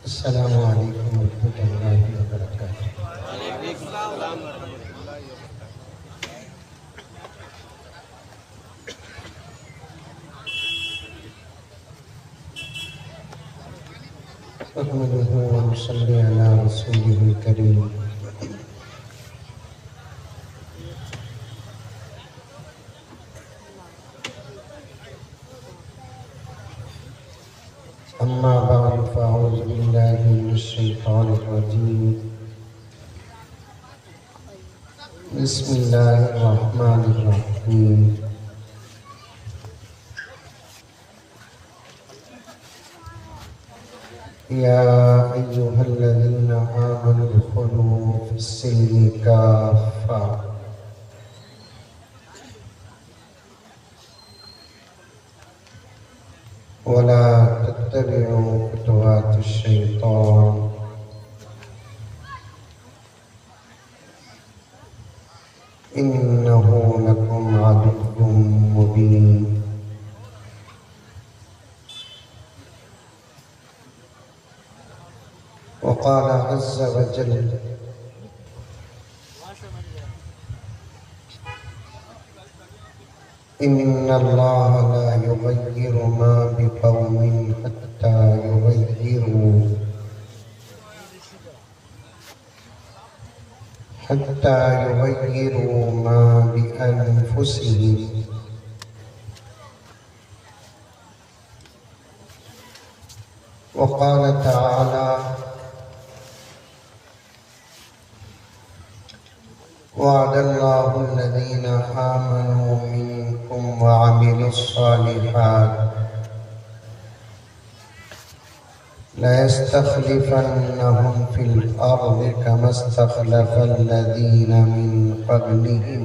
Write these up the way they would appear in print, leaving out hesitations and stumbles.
السلام علیکم ورحمۃ اللہ وبرکاتہ۔ نحمدہ ونصلی علی رسولہ الکریم۔ اما بعد فاعوذ باللہ من الشیطان الرجیم۔ بسم اللہ الرحمن الرحیم۔ یا ایہا الذین آمنوا ادخلوا فی السلم کافہ ولا تتبعوا خطوات الشیطان انہ لکم عدو مبین۔ وقال عز وجل ان اللہ لا یغیر ما بقوم حتی یغیروا ما بانفسهم۔ وقال تعالی وعد اللہ الذین آمنوا منکم وعملوا الصالحات لَيَسْتَخْلِفَنَّهُمْ فِي الْأَرْضِ كَمَا اسْتَخْلَفَ الَّذِينَ مِنْ قَبْلِهِمْ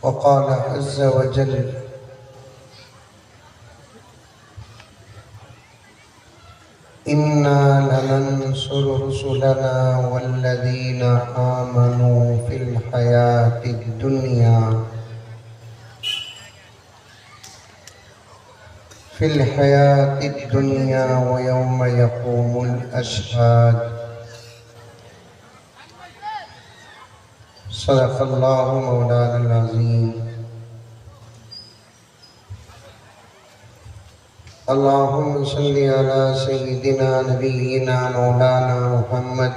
وقال عز وجل إِنَّا لَنَنْصُرُ رُسُلَنَا وَالَّذِينَ آمَنُوا فِي الْحَيَاةِ الدُّنْيَا وَيَوْمَ يَقُومُ الْأَشْهَادُ۔ صدق اللہ مولانا العظیم۔ اللہم صلی علی سیدنا نبینا مولانا محمد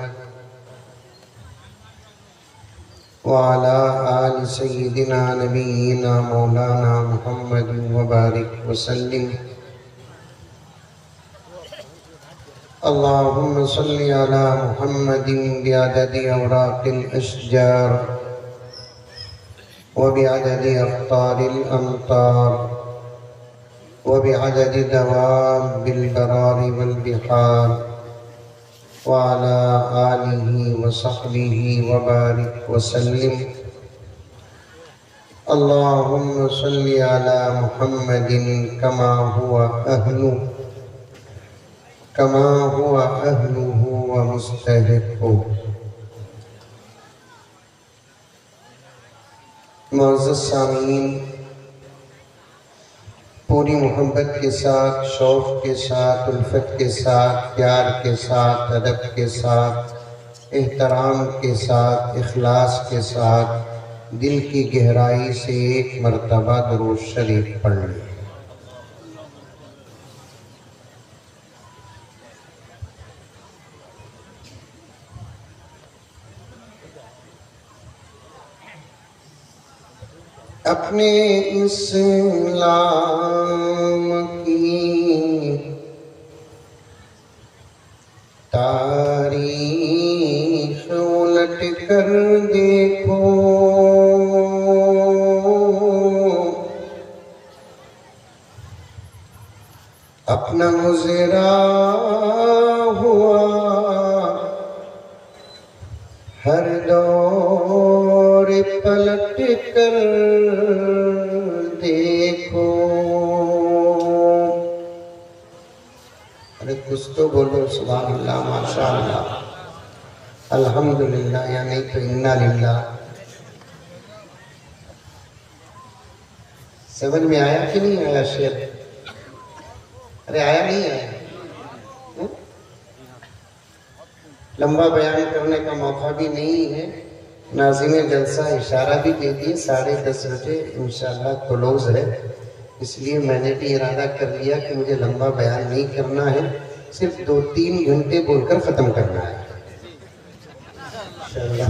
وعلی آل سیدنا نبینا مولانا محمد وبارک وسلم۔ اللہم صلی علی محمد بعدد اوراق الاشجار وبعدد اقطار الامطار وبعدد دواب البرار والبحار وعلى آلہ وصحبہ وبارک وسلم۔ اللہم صلی علی محمد کما هو أهله ومستحقه۔ معزز سامعین، پوری محبت کے ساتھ، شوق کے ساتھ، الفت کے ساتھ، پیار کے ساتھ، ادب کے ساتھ، احترام کے ساتھ، اخلاص کے ساتھ، دل کی گہرائی سے ایک مرتبہ درود شریف پڑھ لیں۔ اپنے اسلام کی تاریخ الٹ کر دیکھو، اپنا گزرا ہوا ہر دور پلٹ کر دیکھو۔ ارے کچھ تو بولو، سبحان اللہ، ماشاءاللہ، الحمدللہ، یا نہیں تو انا للہ۔ سمجھ میں آیا کہ نہیں آیا شعر؟ ارے آیا نہیں آیا؟ لمبا بیان کرنے کا موقع بھی نہیں ہے، ناظرین جلسہ اشارہ بھی دے دیے 10:30 بجے انشاءاللہ کلوز ہے، اس لیے میں نے بھی ارادہ کر لیا کہ مجھے لمبا بیان نہیں کرنا ہے، صرف 2-3 گھنٹے بول کر ختم کرنا ہے انشاءاللہ۔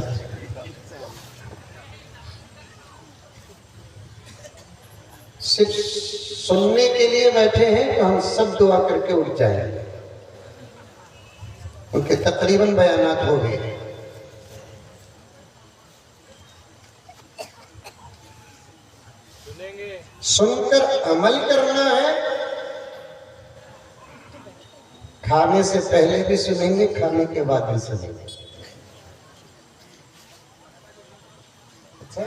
صرف سننے کے لیے بیٹھے ہیں تو ہم سب دعا کر کے اٹھ جائیں گے، کیونکہ تقریباً بیانات ہو گئے۔ سن کر عمل کرنا ہے، کھانے سے پہلے بھی سنیں گے، کھانے کے بعد بھی سنیں گے۔ اچھا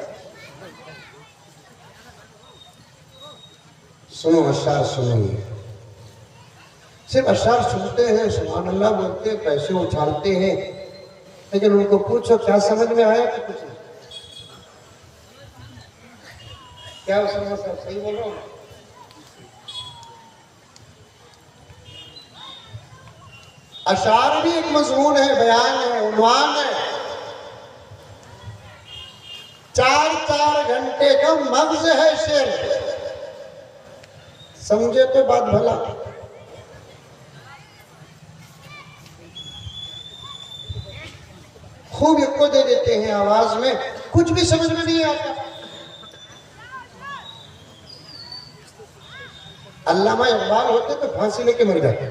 سنو، اشعار سنیں گے، صرف اشعار سنتے ہیں، سبحان اللہ بولتے ہیں، پیسے اچھالتے ہیں، لیکن ان کو پوچھو کیا سمجھ میں آیا کہ کچھ نہیں؟ کیا اسلام صاحب صحیح بول رہا ہوں؟ اشعار بھی ایک مضمون ہے، بیان ہے، عنوان ہے، 4 گھنٹے کا مغز ہے شعر، سمجھے تو بات بھلا۔ خوب ایک دے دیتے ہیں آواز میں، کچھ بھی سمجھ میں نہیں آتا۔ علامہ اقبال ہوتے تو پھانسی لے کے مر جاتے۔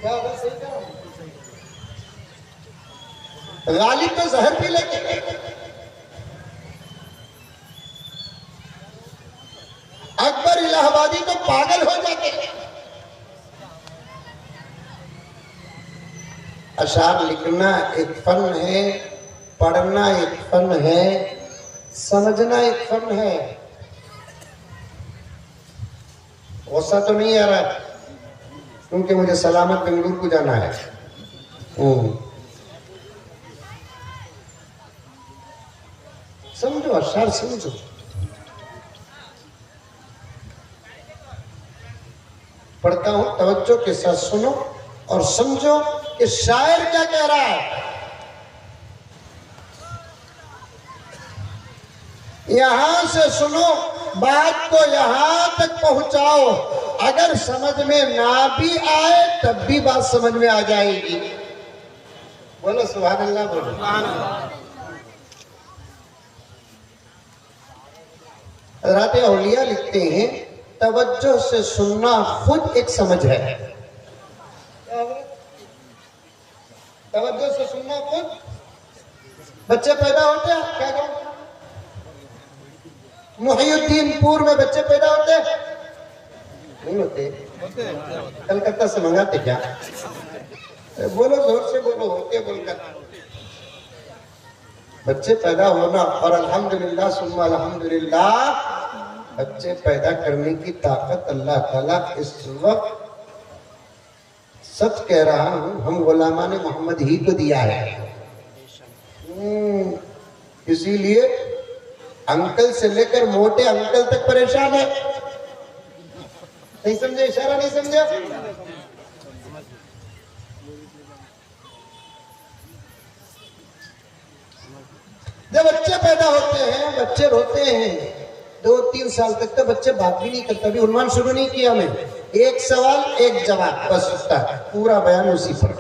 کیا ہوگا؟ صحیح کہا؟ غالب تو زہر پی لے کے، اکبر الہ آبادی تو پاگل ہو جاتے۔ اشعار لکھنا ایک فن ہے، پڑھنا ایک فن ہے، سمجھنا ایک فن ہے۔ غصہ تو نہیں آ رہا کیونکہ مجھے سلامت بنگلور کو جانا ہے۔ سمجھو اشعار، سمجھو، پڑھتا ہوں توجہ کے ساتھ سنو اور سمجھو کہ شاعر کیا کہہ رہا ہے۔ یہاں سے سنو، بات کو یہاں تک پہنچاؤ، اگر سمجھ میں نہ بھی آئے تب بھی بات سمجھ میں آ جائے گی۔ بولو سبحان اللہ، بولو سبحان اللہ۔ حضرات اولیاء لکھتے ہیں توجہ سے سننا خود ایک سمجھ ہے۔ توجہ سے سننا خود، بچے پیدا ہوتے ہیں، کیا کہوں، محی الدین پور میں بچے پیدا ہوتے نہیں ہوتے؟ کلکتہ سے منگاتے کیا؟ بولو زور سے بولو، ہوتے بول کر۔ بچے پیدا ہونا اور الحمدللہ ثم الحمدللہ بچے پیدا کرنے کی طاقت اللہ تعالیٰ اس وقت، سچ کہہ رہا ہوں، ہم غلامان محمد ہی کو دیا ہے۔ اسی لیے انکل سے لے کر موٹے انکل تک پریشان ہے۔ نہیں سمجھے اشارہ؟ نہیں سمجھے؟ جب بچے پیدا ہوتے ہیں، بچے روتے ہیں، 2-3 سال تک تو بچے بات بھی نہیں کرتا۔ ابھی عنوان شروع نہیں کیا میں، ایک سوال ایک جواب بس ہوتا ہے، پورا بیان اسی پر۔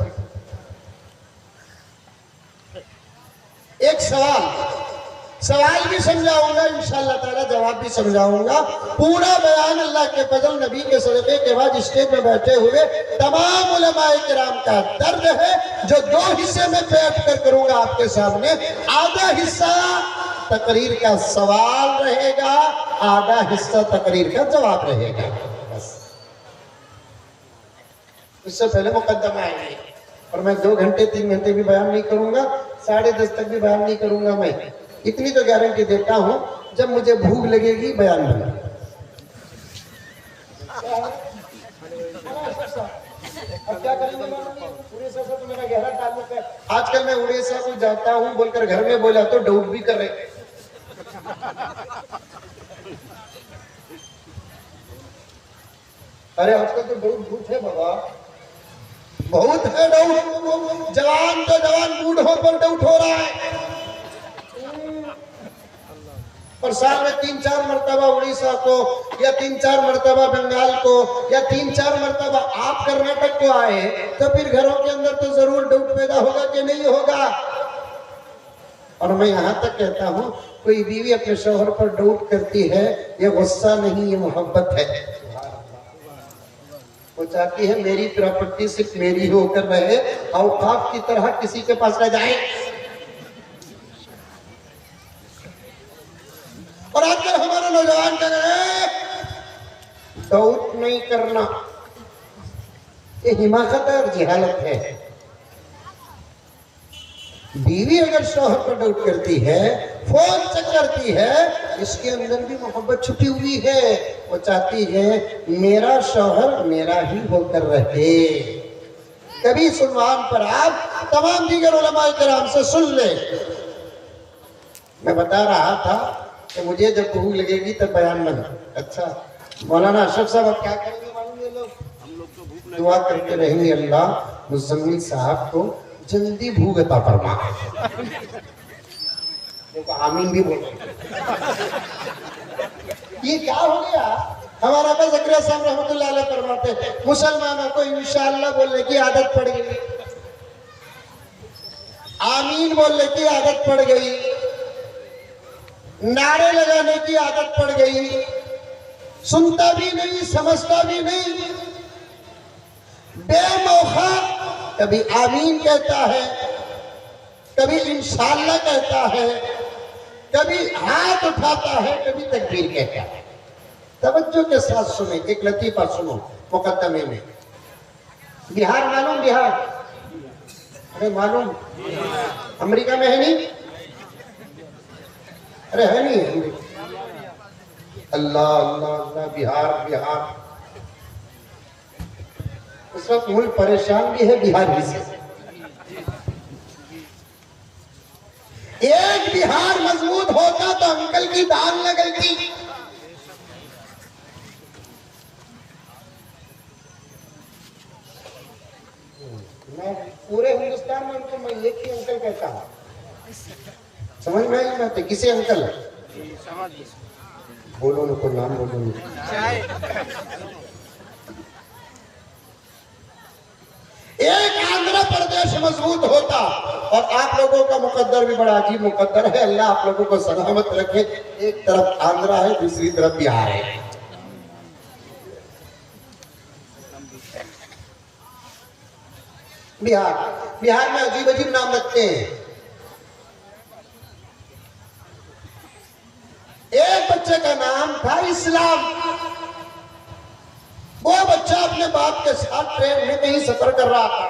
ایک سوال بھی سمجھاؤں گا انشاءاللہ تعالی، جواب بھی سمجھاؤں گا، پورا بیان اللہ کے فضل نبی کے صدقے کے بعد اسٹیج میں بیٹھے ہوئے تمام علماء کرام کا درد ہے، جو 2 حصے میں بیٹھ کر کروں گا آپ کے سامنے۔ آدھا حصہ تقریر کا سوال رہے گا، آدھا حصہ تقریر کا جواب رہے گا، بس۔ اس سے پہلے مقدمہ آئیں گے، اور میں 2 گھنٹے 3 گھنٹے بھی بیان نہیں کروں گا، 10:30 تک بھی بیان نہیں کروں گا۔ میں اتنی تو گارنٹی دیتا ہوں، جب مجھے بھوک لگے گی بیان بنا۔ اب کیا کریں گے؟ اڑیسہ سے تو میرا گہرا تعلق ہے، آج کل میں اڑیسہ کو جاتا ہوں بول کر گھر میں بولا تو ڈاؤٹ بھی کر رہے۔ ارے آج کل تو بہت جھوٹ ہے بابا، بہت ہے ڈاؤٹ، جوان تو جوان بوڑھوں پر ڈاؤٹ ہو رہا ہے، اور سال میں 3-4 مرتبہ اڑیسہ کو یا 3-4 مرتبہ بنگال کو یا 3-4 مرتبہ آپ کرناٹک کو آئے تو پھر گھروں کے اندر تو ضرور ڈاؤٹ پیدا ہوگا کہ نہیں ہوگا۔ اور میں یہاں تک کہتا ہوں کوئی بیوی اپنے شوہر پر ڈاؤٹ کرتی ہے، یہ غصہ نہیں، یہ محبت ہے۔ وہ چاہتی ہے میری پراپرٹی صرف میری ہو کر رہے، اوقاف کی طرح کسی کے پاس نہ جائے۔ اور آج کل ہمارے نوجوان کہہ رہے ہیں ڈاؤٹ نہیں کرنا، یہ حماقت ہے اور جہالت ہے۔ بیوی اگر شوہر پر ڈاؤٹ کرتی ہے، فون چیک کرتی ہے، اس کے اندر بھی محبت چھپی ہوئی ہے، وہ چاہتی ہے میرا شوہر میرا ہی ہو کر رہے۔ کبھی عنوان پر آپ تمام دیگر علماء کرام سے سن لیں۔ میں بتا رہا تھا کہ مجھے جب بھوک لگے گی تب بیان بنا۔ اچھا مولانا اشرف صاحب اب کیا کریں گے معلوم ہے؟ لوگ دعا کرتے رہیں گے اللہ مزمل صاحب کو جلدی بھوک عطا فرما۔ دیکھو آمین بھی بولیں گے۔ یہ کیا ہو گیا؟ ہمارا ابا زکریا صاحب رحمۃ اللہ علیہ فرماتے ہیں مسلمانوں کو انشاءاللہ بولنے کی عادت پڑ گئی، آمین بولنے کی عادت پڑ گئی، نعرے لگانے کی عادت پڑ گئی، سنتا بھی نہیں سمجھتا بھی نہیں، بے موقع کبھی آمین کہتا ہے، کبھی انشاءاللہ کہتا ہے، کبھی ہاتھ اٹھاتا ہے، کبھی تکبیر کہتا ہے۔ توجہ کے ساتھ سنیں، ایک لطیفہ سنو مقدمے میں۔ بہار معلوم؟ بہار ارے معلوم، امریکہ میں ہے نہیں؟ ارے ہے نہیں؟ اللہ اللہ اللہ، بہار بہار، اس وقت ملک پریشان بھی ہے بہار بھی سے۔ ایک بہار مضبوط ہوتا تو انکل کی دان نہ گلتی۔ میں پورے ہندوستان میں ان کو میں ایک ہی انکل کہتا ہوں، سمجھ میں آئی بات ہے؟ کسی انکل بولو نا، کوئی نام بولو نا۔ ایک آندھرا پردیش مضبوط ہوتا، اور آپ لوگوں کا مقدر بھی بڑا عجیب مقدر ہے، اللہ آپ لوگوں کو سلامت رکھے۔ ایک طرف آندھرا ہے، دوسری طرف بہار ہے۔ بہار میں عجیب عجیب نام رکھتے ہیں۔ ایک بچے کا نام تھا اسلام۔ وہ بچہ اپنے باپ کے ساتھ ٹرین میں کہیں سفر کر رہا تھا،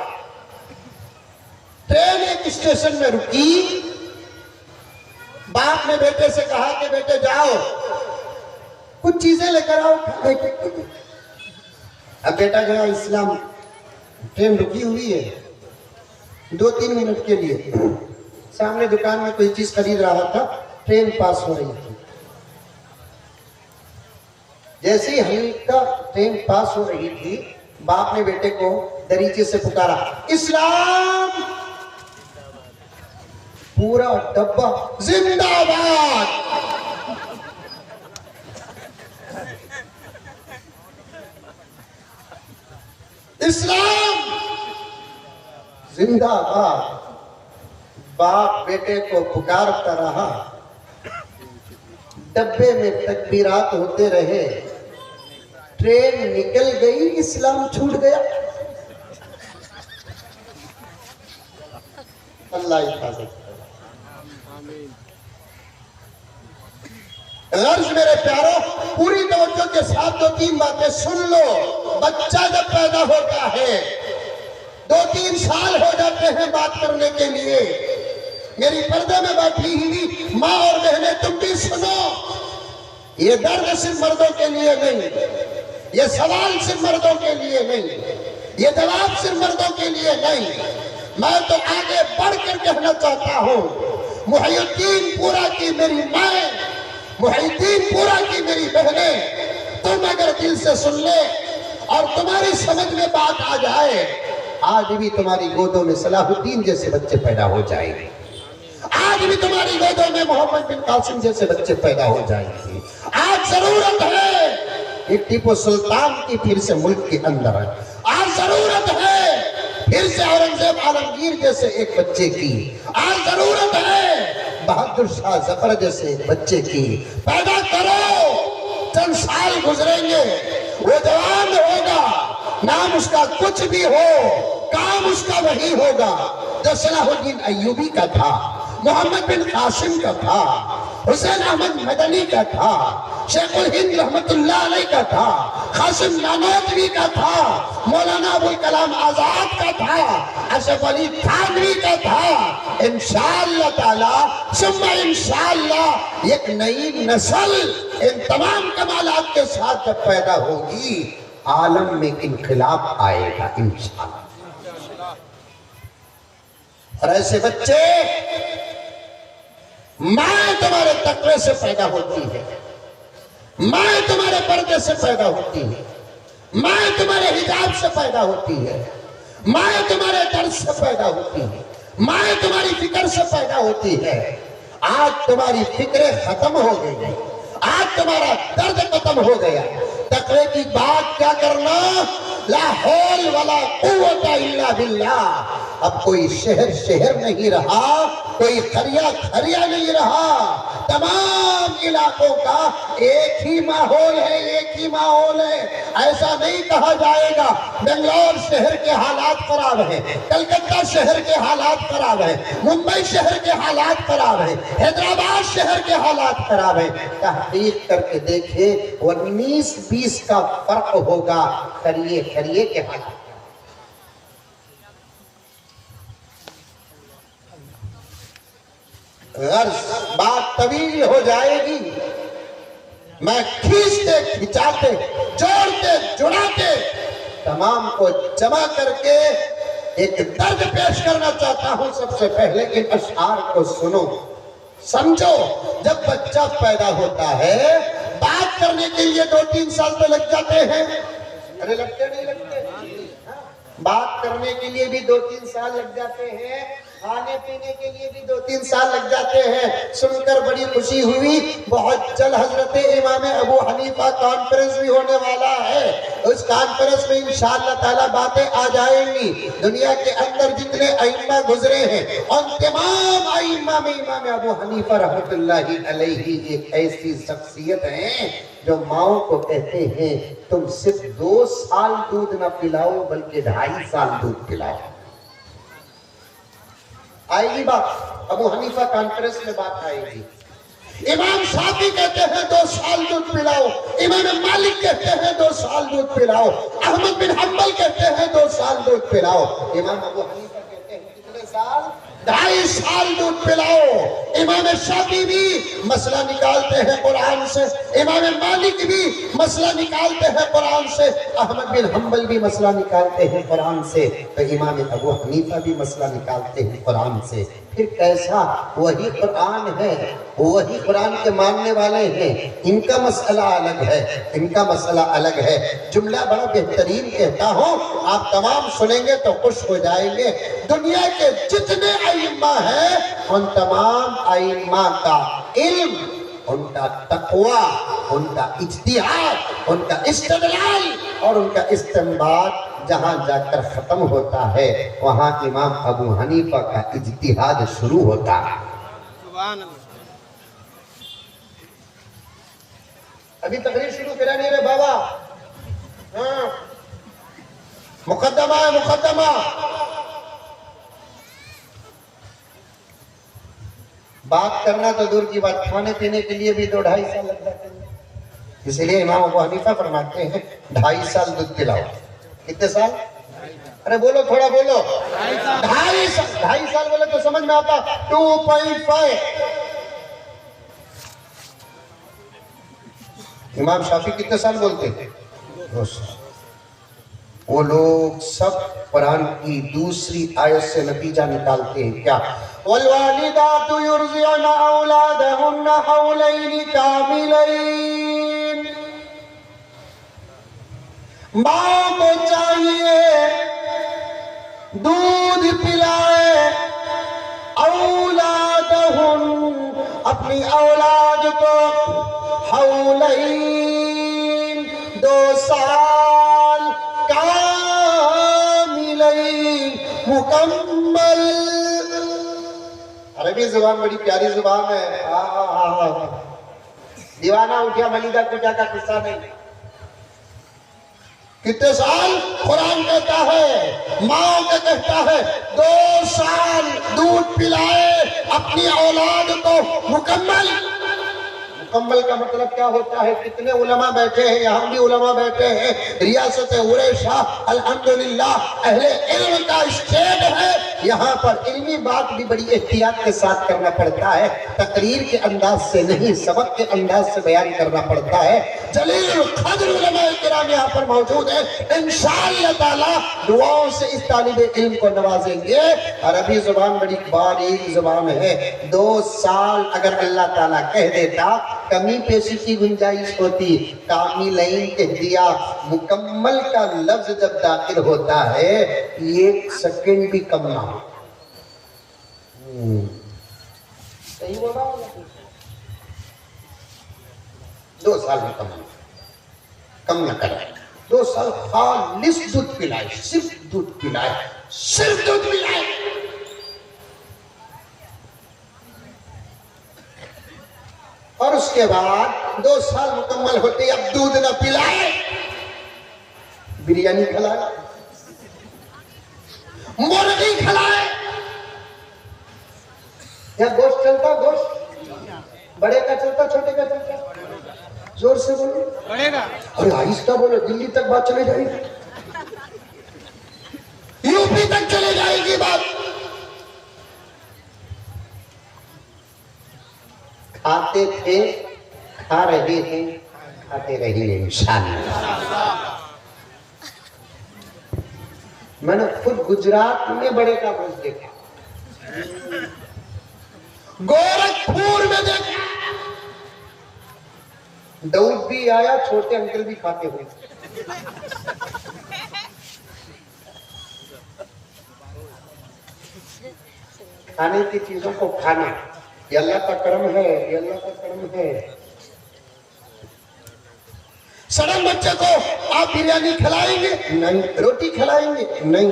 ٹرین ایک اسٹیشن میں رکی، باپ نے بیٹے سے کہا کہ بیٹے جاؤ کچھ چیزیں لے کر آؤ کھانے کی۔ اب بیٹا گیا، اسلام ٹرین رکی ہوئی ہے 2-3 منٹ کے لیے، سامنے دکان میں کوئی چیز خرید رہا تھا، ٹرین پاس ہو رہی تھی، جیسے ہی ہلکا ٹرین پاس ہو رہی تھی، باپ نے بیٹے کو دریچے سے پکارا اسلام، پورا ڈبہ زندہ باد۔ اسلام زندہ باد۔ باپ بیٹے کو پکارتا رہا، ڈبے میں تکبیرات ہوتے رہے، ٹرین نکل گئی، اسلام چھوٹ گیا۔ اللہ حفاظت کرے۔ غرض میرے پیاروں، پوری توجہ کے ساتھ 2-3 باتیں سن لو۔ بچہ جب پیدا ہوتا ہے 2-3 سال ہو جاتے ہیں بات کرنے کے لیے۔ میری پردے میں بیٹھی ہوئی ماں اور بہنیں تم بھی سنو، یہ درد صرف مردوں کے لیے نہیں، یہ سوال صرف مردوں کے لیے نہیں، یہ جواب صرف مردوں کے لیے نہیں، میں تو آگے بڑھ کر کہنا چاہتا ہوں، محی الدین پورا کی میری مائیں، محی الدین پورا کی میری بہنیں، تم اگر دل سے سن لے اور تمہاری سمجھ میں بات آ جائے، آج بھی تمہاری گودوں میں صلاح الدین جیسے بچے پیدا ہو جائیں گے، آج بھی تمہاری گودوں میں محمد بن قاسم جیسے بچے پیدا ہو جائیں گے۔ آج ضرورت ہے ایک ٹیپو سلطان کی پھر سے ملک کے اندر ہے، آج ضرورت ہے پھر سے اورنگزیب عالمگیر جیسے ایک بچے کی، آج ضرورت ہے بہادر شاہ ظفر جیسے ایک بچے کی، پیدا کرو۔ چند سال گزریں گے، وہ جوان ہوگا، نام اس کا کچھ بھی ہو، کام اس کا وہی ہوگا جو صلاح الدین ایوبی کا تھا، محمد بن قاسم کا تھا، حسین احمد مدنی کا تھا، شیخ الہند رحمت اللہ علیہ کا تھا، قاسم نانوتوی کا تھا، مولانا ابوالکلام آزاد کا تھا، اشرف علی تھانوی کا تھا۔ انشاءاللہ تعالی ثم انشاءاللہ ایک نئی نسل ان تمام کمالات کے ساتھ جب پیدا ہوگی، عالم میں انقلاب آئے گا انشاءاللہ۔ اور ایسے بچے ماں تمہارے تقوی سے پیدا ہوتی ہے، ماں تمہارے پردے سے پیدا ہوتی ہے، ماں تمہارے حجاب سے پیدا ہوتی ہے، ماں تمہارے درس سے پیدا ہوتی ہے، ماں تمہاری فکر سے پیدا ہوتی ہے۔ آج تمہاری فکریں ختم ہو گئی، آج تمہارا درد ختم ہو گیا۔ تقوی کی بات کیا کرنا، لا حول ولا قوت الا باللہ۔ اب کوئی شہر نہیں رہا، کوئی قریہ نہیں رہا، تمام علاقوں کا ایک ہی ماحول ہے، ایک ہی ماحول ہے۔ ایسا نہیں کہا جائے گا بنگلور شہر کے حالات خراب ہیں، کلکتہ شہر کے حالات خراب ہیں، ممبئی شہر کے حالات خراب ہیں، حیدرآباد شہر کے حالات خراب ہیں۔ تحقیق کر کے دیکھیں 19-20 کا فرق ہوگا خریے کے حالات۔ غرض بات طویل ہو جائے گی، میں کھینچتے کھچاتے جوڑتے جڑاتے تمام کو جمع کر کے ایک درد پیش کرنا چاہتا ہوں۔ سب سے پہلے ان اشعار کو سنو، سمجھو۔ جب بچہ پیدا ہوتا ہے بات کرنے کے لیے 2-3 سال تو لگ جاتے ہیں، ارے لگتے نہیں لگتے؟ بات کرنے کے لیے بھی 2-3 سال لگ جاتے ہیں، کھانے پینے کے لیے بھی 2-3 سال لگ جاتے ہیں۔ سن کر بڑی خوشی ہوئی، بہت جلد حضرت امام ابو حنیفہ کانفرنس بھی ہونے والا ہے۔ اس کانفرنس میں انشاءاللہ تعالی باتیں آ جائیں گی۔ دنیا کے اندر جتنے ائمہ گزرے ہیں ان تمام ائمہ میں امام ابو حنیفہ رحمت اللہ علیہ ایک ایسی شخصیت ہیں جو ماؤں کو کہتے ہیں تم صرف 2 سال دودھ نہ پلاؤ بلکہ 2.5 سال دودھ پلاؤ۔ آئے گی بات، ابو حنیفہ کانفرنس میں بات آئے گی۔ امام شافعی کہتے ہیں 2 سال دودھ پلاؤ، امام مالک کہتے ہیں 2 سال دودھ پلاؤ، احمد بن حنبل کہتے ہیں 2 سال دودھ پلاؤ، امام ابو حنیفہ کہتے ہیں کتنے سال؟ 2.5 سال دودھ پلاؤ۔ امام شافعی بھی مسئلہ نکالتے ہیں قرآن سے، امام مالک بھی مسئلہ نکالتے ہیں قرآن سے، احمد بن حنبل بھی مسئلہ نکالتے ہیں قرآن سے، تو امام ابو حنیفہ بھی مسئلہ نکالتے ہیں قرآن سے۔ پھر کیسا؟ وہی قرآن ہے، وہی قرآن کے ماننے والے ہیں، ان کا مسئلہ الگ ہے، ان کا مسئلہ الگ ہے۔ جملہ بڑا بہترین کہتا ہوں، آپ تمام سنیں گے تو خوش ہو جائیں گے۔ دنیا کے جتنے ائمہ ہیں ان تمام ائمہ کا علم، ان کا تقوی، ان کا اجتہاد، ان کا استدلال اور ان کا استنباط جہاں جا کر ختم ہوتا ہے وہاں امام ابو حنیفہ کا اجتہاد شروع ہوتا ہے۔ سبحان اللہ۔ ابھی تقریر شروع کرا نہیں رہے بابا، ہاں مقدمہ ہے مقدمہ۔ بات کرنا تو دور کی بات، کھانے پینے کے لیے بھی 2-2.5 سال لگ جاتے ہیں۔ اس لیے امام ابو حنیفہ فرماتے ہیں 2.5 سال دودھ پلاؤ۔ کتنے سال؟ ارے بولو تھوڑا بولو۔ 2.5 سال بولے تو سمجھ میں آتا 2.5۔ امام شافعی کتنے سال بولتے ہیں؟ 2 سال۔ وہ لوگ سب قرآن کی دوسری آیت سے نتیجہ نکالتے ہیں کیا؟ والوالدات يرضعن أولادهن حولين كاملين۔ ماں کو چاہیے دودھ پلائے اولادہم، اپنی اولاد کو حولین 2 سال کاملین مکمل۔ عربی زبان بڑی پیاری زبان ہے، دیوانہ اٹھیا ملیدہ کٹا کا قصہ نہیں۔ کتنے سال؟ قرآن کہتا ہے، ماں کا کہتا ہے 2 سال دودھ پلائے اپنی اولاد کو مکمل۔ مکمل کا مطلب کیا ہوتا ہے؟ کتنے علماء بیٹھے ہیں، یہاں بھی علماء بیٹھے ہیں، ریاست عریشہ الحمدللہ اہل علم کا اسٹیٹ ہے، یہاں پر علمی بات بھی بڑی احتیاط کے ساتھ کرنا پڑتا ہے، تقریر کے انداز سے نہیں، سبق کے انداز سے بیان کرنا پڑتا ہے۔ جلیل القدر علماء کرام یہاں پر موجود ہیں، انشاءاللہ تعالی دعاؤں سے اس طالب علم کو نوازیں گے۔ عربی زبان بڑی باریک زبان ہے، 2 سال اگر اللہ تعالیٰ کہہ دیتا کمی پیشی کی گنجائش ہوتی، کاملین کہہ دیا، مکمل کا لفظ جب داخل ہوتا ہے 1 سیکنڈ بھی کم نہ ہو۔ صحیح بولا؟ 2 سال میں کم نہ کرائے، 2 سال خالص دودھ پلائے، صرف دودھ پلائے، صرف دودھ پلائے۔ اور اس کے بعد 2 سال مکمل ہوتے اب دودھ نہ پلائے، بریانی کھلائے، مرغی کھلائے۔ یا گوشت چلتا، گوشت بڑے کا چلتا چھوٹے کا چلتا؟ زور سے بولو، ارے آہستہ بولو، دلی تک بات چلے جائے گی، یو پی تک چلے جائے گی بات۔ کھاتے تھے، کھا رہے ہیں، کھاتے رہیں گے انشاءاللہ۔ میں نے خود گجرات میں بڑے کا گوشت دیکھا، گورکھپور میں دیکھا، دودھ بھی آیا، چھوٹے انکل بھی کھاتے ہوئے۔ کھانے کی چیزوں کو کھانا یہ اللہ کا کرم ہے، یہ اللہ کا کرم ہے۔ سڑن بچے کو آپ بریانی کھلائیں گے؟ نہیں۔ روٹی کھلائیں گے؟ نہیں۔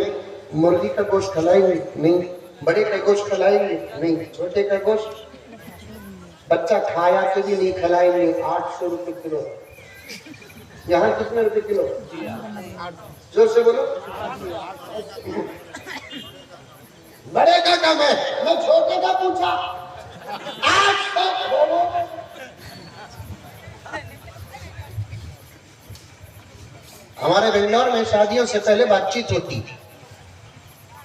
مرغی کا گوشت کھلائیں گے؟ نہیں۔ بڑے کا گوشت کھلائیں گے؟ نہیں۔ چھوٹے کا گوشت بچہ کھایا کے بھی نہیں کھلائیں گے۔ 800 روپے کلو۔ یہاں کتنے روپے کلو؟ زور سے بولو۔ بڑے کا کم ہے، میں چھوٹے کا پوچھا 800 بولو۔ ہمارے بنگلور میں شادیوں سے پہلے بات چیت ہوتی،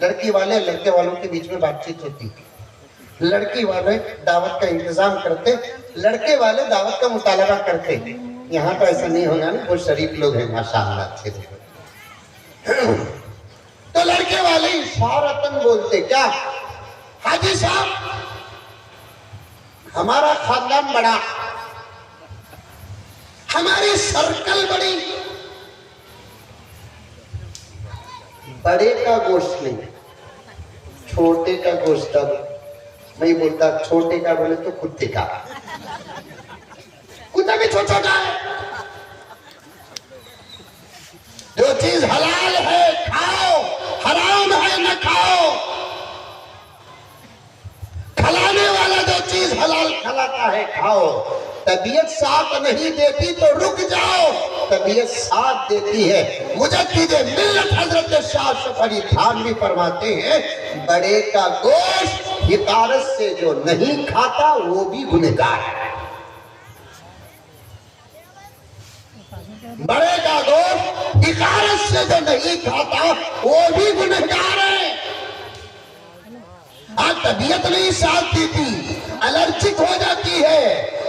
لڑکی والے لڑکے والوں کے بیچ میں بات چیت ہوتی، لڑکی والے دعوت کا انتظام کرتے، لڑکے والے دعوت کا مطالبہ کرتے۔ یہاں تو ایسا نہیں ہوگا نا، وہ شریف لوگ ہیں ماشاءاللہ اچھے لوگ۔ تو لڑکے والے اشارتاً بولتے کیا؟ حاجی صاحب ہمارا خاندان بڑا، ہماری سرکل بڑی، بڑے کا گوشت نہیں، چھوٹے کا گوشت۔ اب میں بولتا چھوٹے کا بولے تو کتے کا، کتا بھی چھوٹا ہے۔ جو چیز حلال ہے کھاؤ، حرام ہے نہ کھاؤ۔ کھلانے والا جو چیز حلال کھلاتا ہے کھاؤ۔ طبیعت ساتھ نہیں دیتی تو رک جاؤ، طبیعت ساتھ دیتی ہے۔ مجدد ملت حضرت شاہ اشرف علی تھانوی فرماتے ہیں بڑے کا گوشت حقارت سے جو نہیں کھاتا وہ بھی گنہگار ہے۔ بڑے کا گوشت حقارت سے جو نہیں کھاتا وہ بھی گنہگار ہے۔ آج طبیعت نہیں ساتھ دیتی، الرجک ہو جاتی ہے،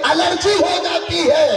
الرجی ہو جاتی ہے،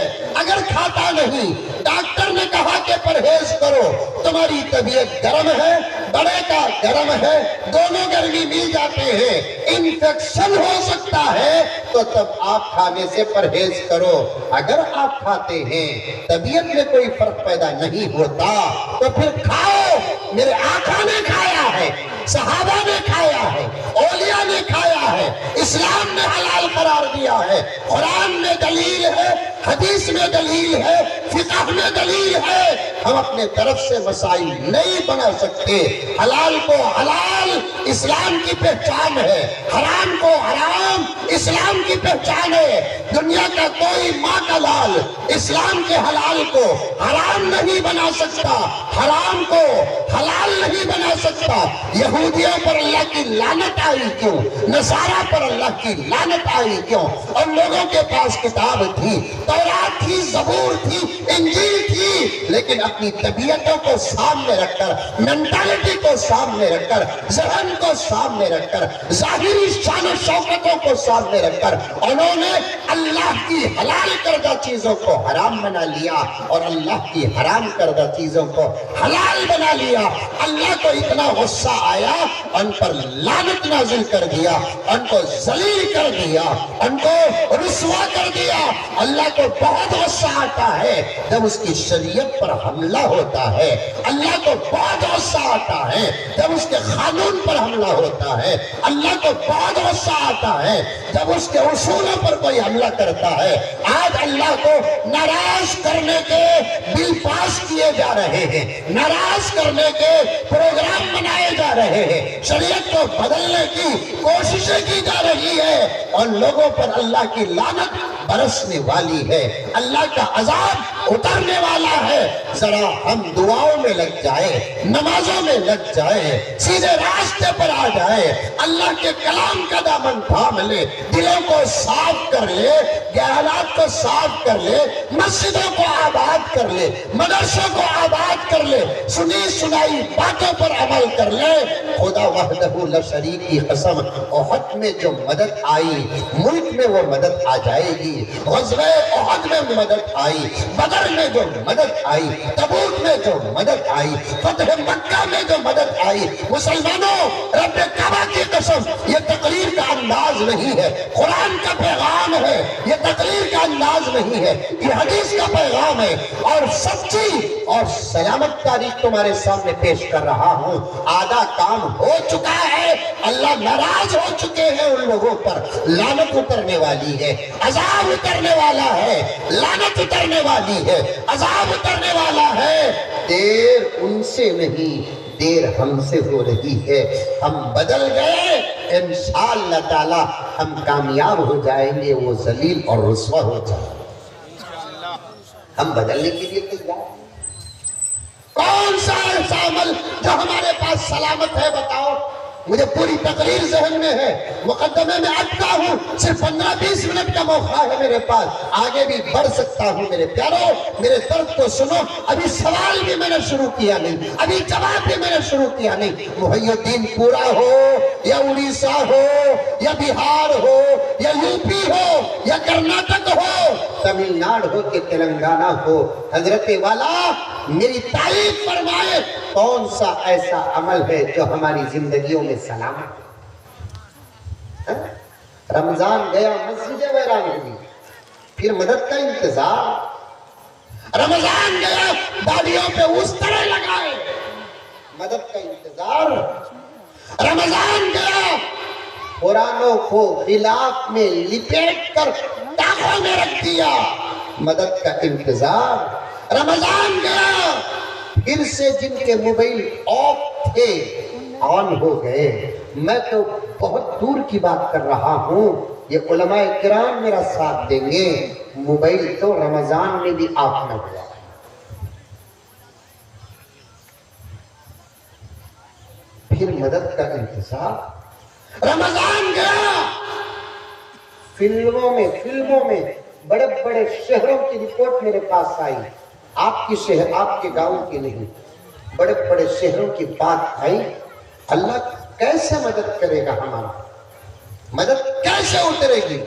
اگر کھاتا نہیں۔ ڈاکٹر نے کہا کہ پرہیز کرو، تمہاری طبیعت گرم ہے، بڑے کا گرم ہے، دونوں گرمی مل جاتے ہیں، ان انفیکشن ہو سکتا ہے تو تب آپ کھانے سے پرہیز کرو. اگر آپ کھاتے ہیں طبیعت میں کوئی فرق پیدا نہیں ہوتا تو پھر کھاؤ. میرے آقا نے کھایا ہے, صحابہ نے کھایا ہے, اولیاء نے کھایا ہے, اسلام نے حلال قرار دیا ہے, قرآن میں دلیل ہے, حدیث میں دلیل ہے, فقہ میں دلیل ہے. ہم اپنے طرف سے مسائل نہیں بنا سکتے. حلال کو حلال اسلام کی پہچان ہے, حرام کو حرام اسلام کی پہچان ہے. دنیا کا کوئی ماں کا لال اسلام کے حلال کو حرام نہیں بنا سکتا, حرام کو حلال نہیں بنا سکتا. یہودیوں پر اللہ کی لعنت آئی کیوں, نصارہ پر اللہ کی لعنت آئی کیوں؟ اور لوگوں کے پاس کتاب تھی, تورات تھی, زبور تھی, انجیل تھی, لیکن اپنی طبیعتوں کو سامنے رکھ کر, مینٹالٹی کو سامنے رکھ کر, ذہن کو سامنے رکھ کر, ظاہری شان و شوکتوں کو سامنے رکھ کر انہوں نے اللہ کی حلال کردہ چیزوں کو حرام بنا لیا اور اللہ کی حرام کردہ چیزوں کو حلال بنا لیا. اللہ کو اتنا غصہ آیا, ان پر لعنت نازل کر دیا, ان کو ذلیل کر دیا, ان کو رسوا کر دیا. اللہ کو بہت غصہ آتا ہے جب اس کی شریعت پر حملہ ہوتا ہے. اللہ کو بہت غصہ آتا ہے جب اس کے قانون پر حملہ ہوتا ہے. اللہ کو بہت غصہ آتا ہے جب اس کے اصولوں پر کوئی حملہ کرتا ہے. آج اللہ کو ناراض کرنے کے بل پاس کیے جا رہے ہیں, ناراض کرنے کے پروگرام منائے جا رہے ہیں, شریعت کو بدلنے کی کوششیں کی جا رہی ہے. ان لوگوں پر اللہ کی لعنت برسنے والی ہے, اللہ کا عذاب اترنے والا ہے. ذرا ہم دعاؤں میں لگ جائیں, نمازوں میں لگ جائیں, سیدھے راستے پر آ جائیں, اللہ کے کلام کا دامن تھام لے, دلوں کو صاف کر لے, خیالات کو صاف کر لے, مسجدوں کو آباد کر لے, مدرسوں کو آباد کر لے, سنی سنائی باتوں پر عمل کر لے. خدا وحدہ لا شریک کی قسم, احد میں جو مدد آئی ملک میں وہ مدد آ جائے گی. غزوہ احد میں مدد آئی, بدر میں جو مدد آئی, تبوک میں جو مدد آئی, فتح مکہ میں جو مدد آئی. مسلمانوں, رب کعبہ کی قسم, یہ تقریر کا انداز نہیں ہے, قرآن کا پیغام ہے. یہ تقریر کا انداز نہیں ہے, یہ حدیث کا پیغام ہے. اور سچی اور سلامت تاریخ تمہارے سامنے پیش کر رہا ہوں. آدھا کام ہو چکا ہے, اللہ ناراض ہو چکے ہیں ان لوگوں پر. لعنت اترنے والی ہے, عذاب اترنے والا ہے, لعنت اترنے والی ہے, عذاب اترنے والا ہے. دیر ان سے نہیں, دیر ہم سے ہو رہی ہے. ہم بدل گئے, انشاءاللہ تعالی ہم کامیاب ہو جائیں گے, وہ ذلیل اور رسوا ہو جائیں گے. ہم بدلنے کے لیے تیار. کون سا ایسا عمل جو ہمارے پاس سلامت ہے بتاؤ؟ مجھے پوری تقریر ذہن میں ہے, مقدمے میں اٹکا ہوں, صرف 15-20 منٹ کا موقع ہے میرے پاس, آگے بھی بڑھ سکتا ہوں. میرے پیارو, میرے درد کو سنو. ابھی سوال بھی میں نے شروع کیا نہیں, ابھی جواب بھی میں نے شروع کیا نہیں. محی الدین پورا ہو یا اڑیسہ ہو یا بہار ہو یا یو پی ہو یا کرناٹک ہو, تمل ناڈ ہو کہ تلنگانہ ہو, حضرت والا میری تعریف فرمائے. کون سا ایسا عمل ہے جو ہماری زندگیوں میں سلامت ہے؟ رمضان گیا, مسجدیں ویران ہوئی, پھر مدد کا انتظار. رمضان گیا, داڑیوں پہ اس طرح لگائے, مدد کا انتظار. رمضان گیا, قرآنوں کو غلاف میں لپیٹ کر ٹانگوں میں رکھ دیا, مدد کا انتظار. رمضان گیا, پھر سے جن کے موبائل آف تھے آن ہو گئے. میں تو بہت دور کی بات کر رہا ہوں, یہ علماء کرام میرا ساتھ دیں گے. موبائل تو رمضان میں بھی آف نہ ہوا. پھر مدد کا انتظار. رمضان گیا, فلموں میں بڑے بڑے شہروں کی رپورٹ میرے پاس آئی. آپ کی شہر, آپ کے گاؤں کی نہیں, بڑے بڑے شہروں کی بات آئی. اللہ کیسے مدد کرے گا ہمارا, مدد کیسے اترے گی؟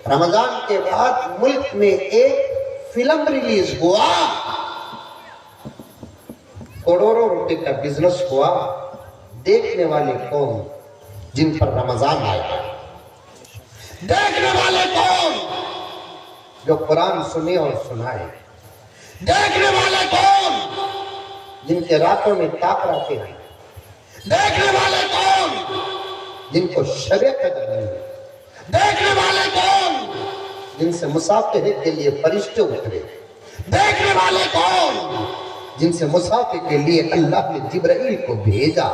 رمضان کے بعد ملک میں ایک فلم ریلیز ہوا, کروڑوں روپے کا بزنس ہوا. دیکھنے والے کون؟ جن پر رمضان آیا. دیکھنے والے کون؟ جو قرآن سنے اور سنائے. دیکھنے والے کون؟ جن کے راتوں میں تاکراتے ہیں. دیکھنے والے کون؟ جن کو شب قدر نہیں. دیکھنے والے کون؟ جن سے مصافحے کے لیے فرشتے اترے. دیکھنے والے کون؟ جن سے مصافحے کے لیے اللہ نے جبرائیل کو بھیجا.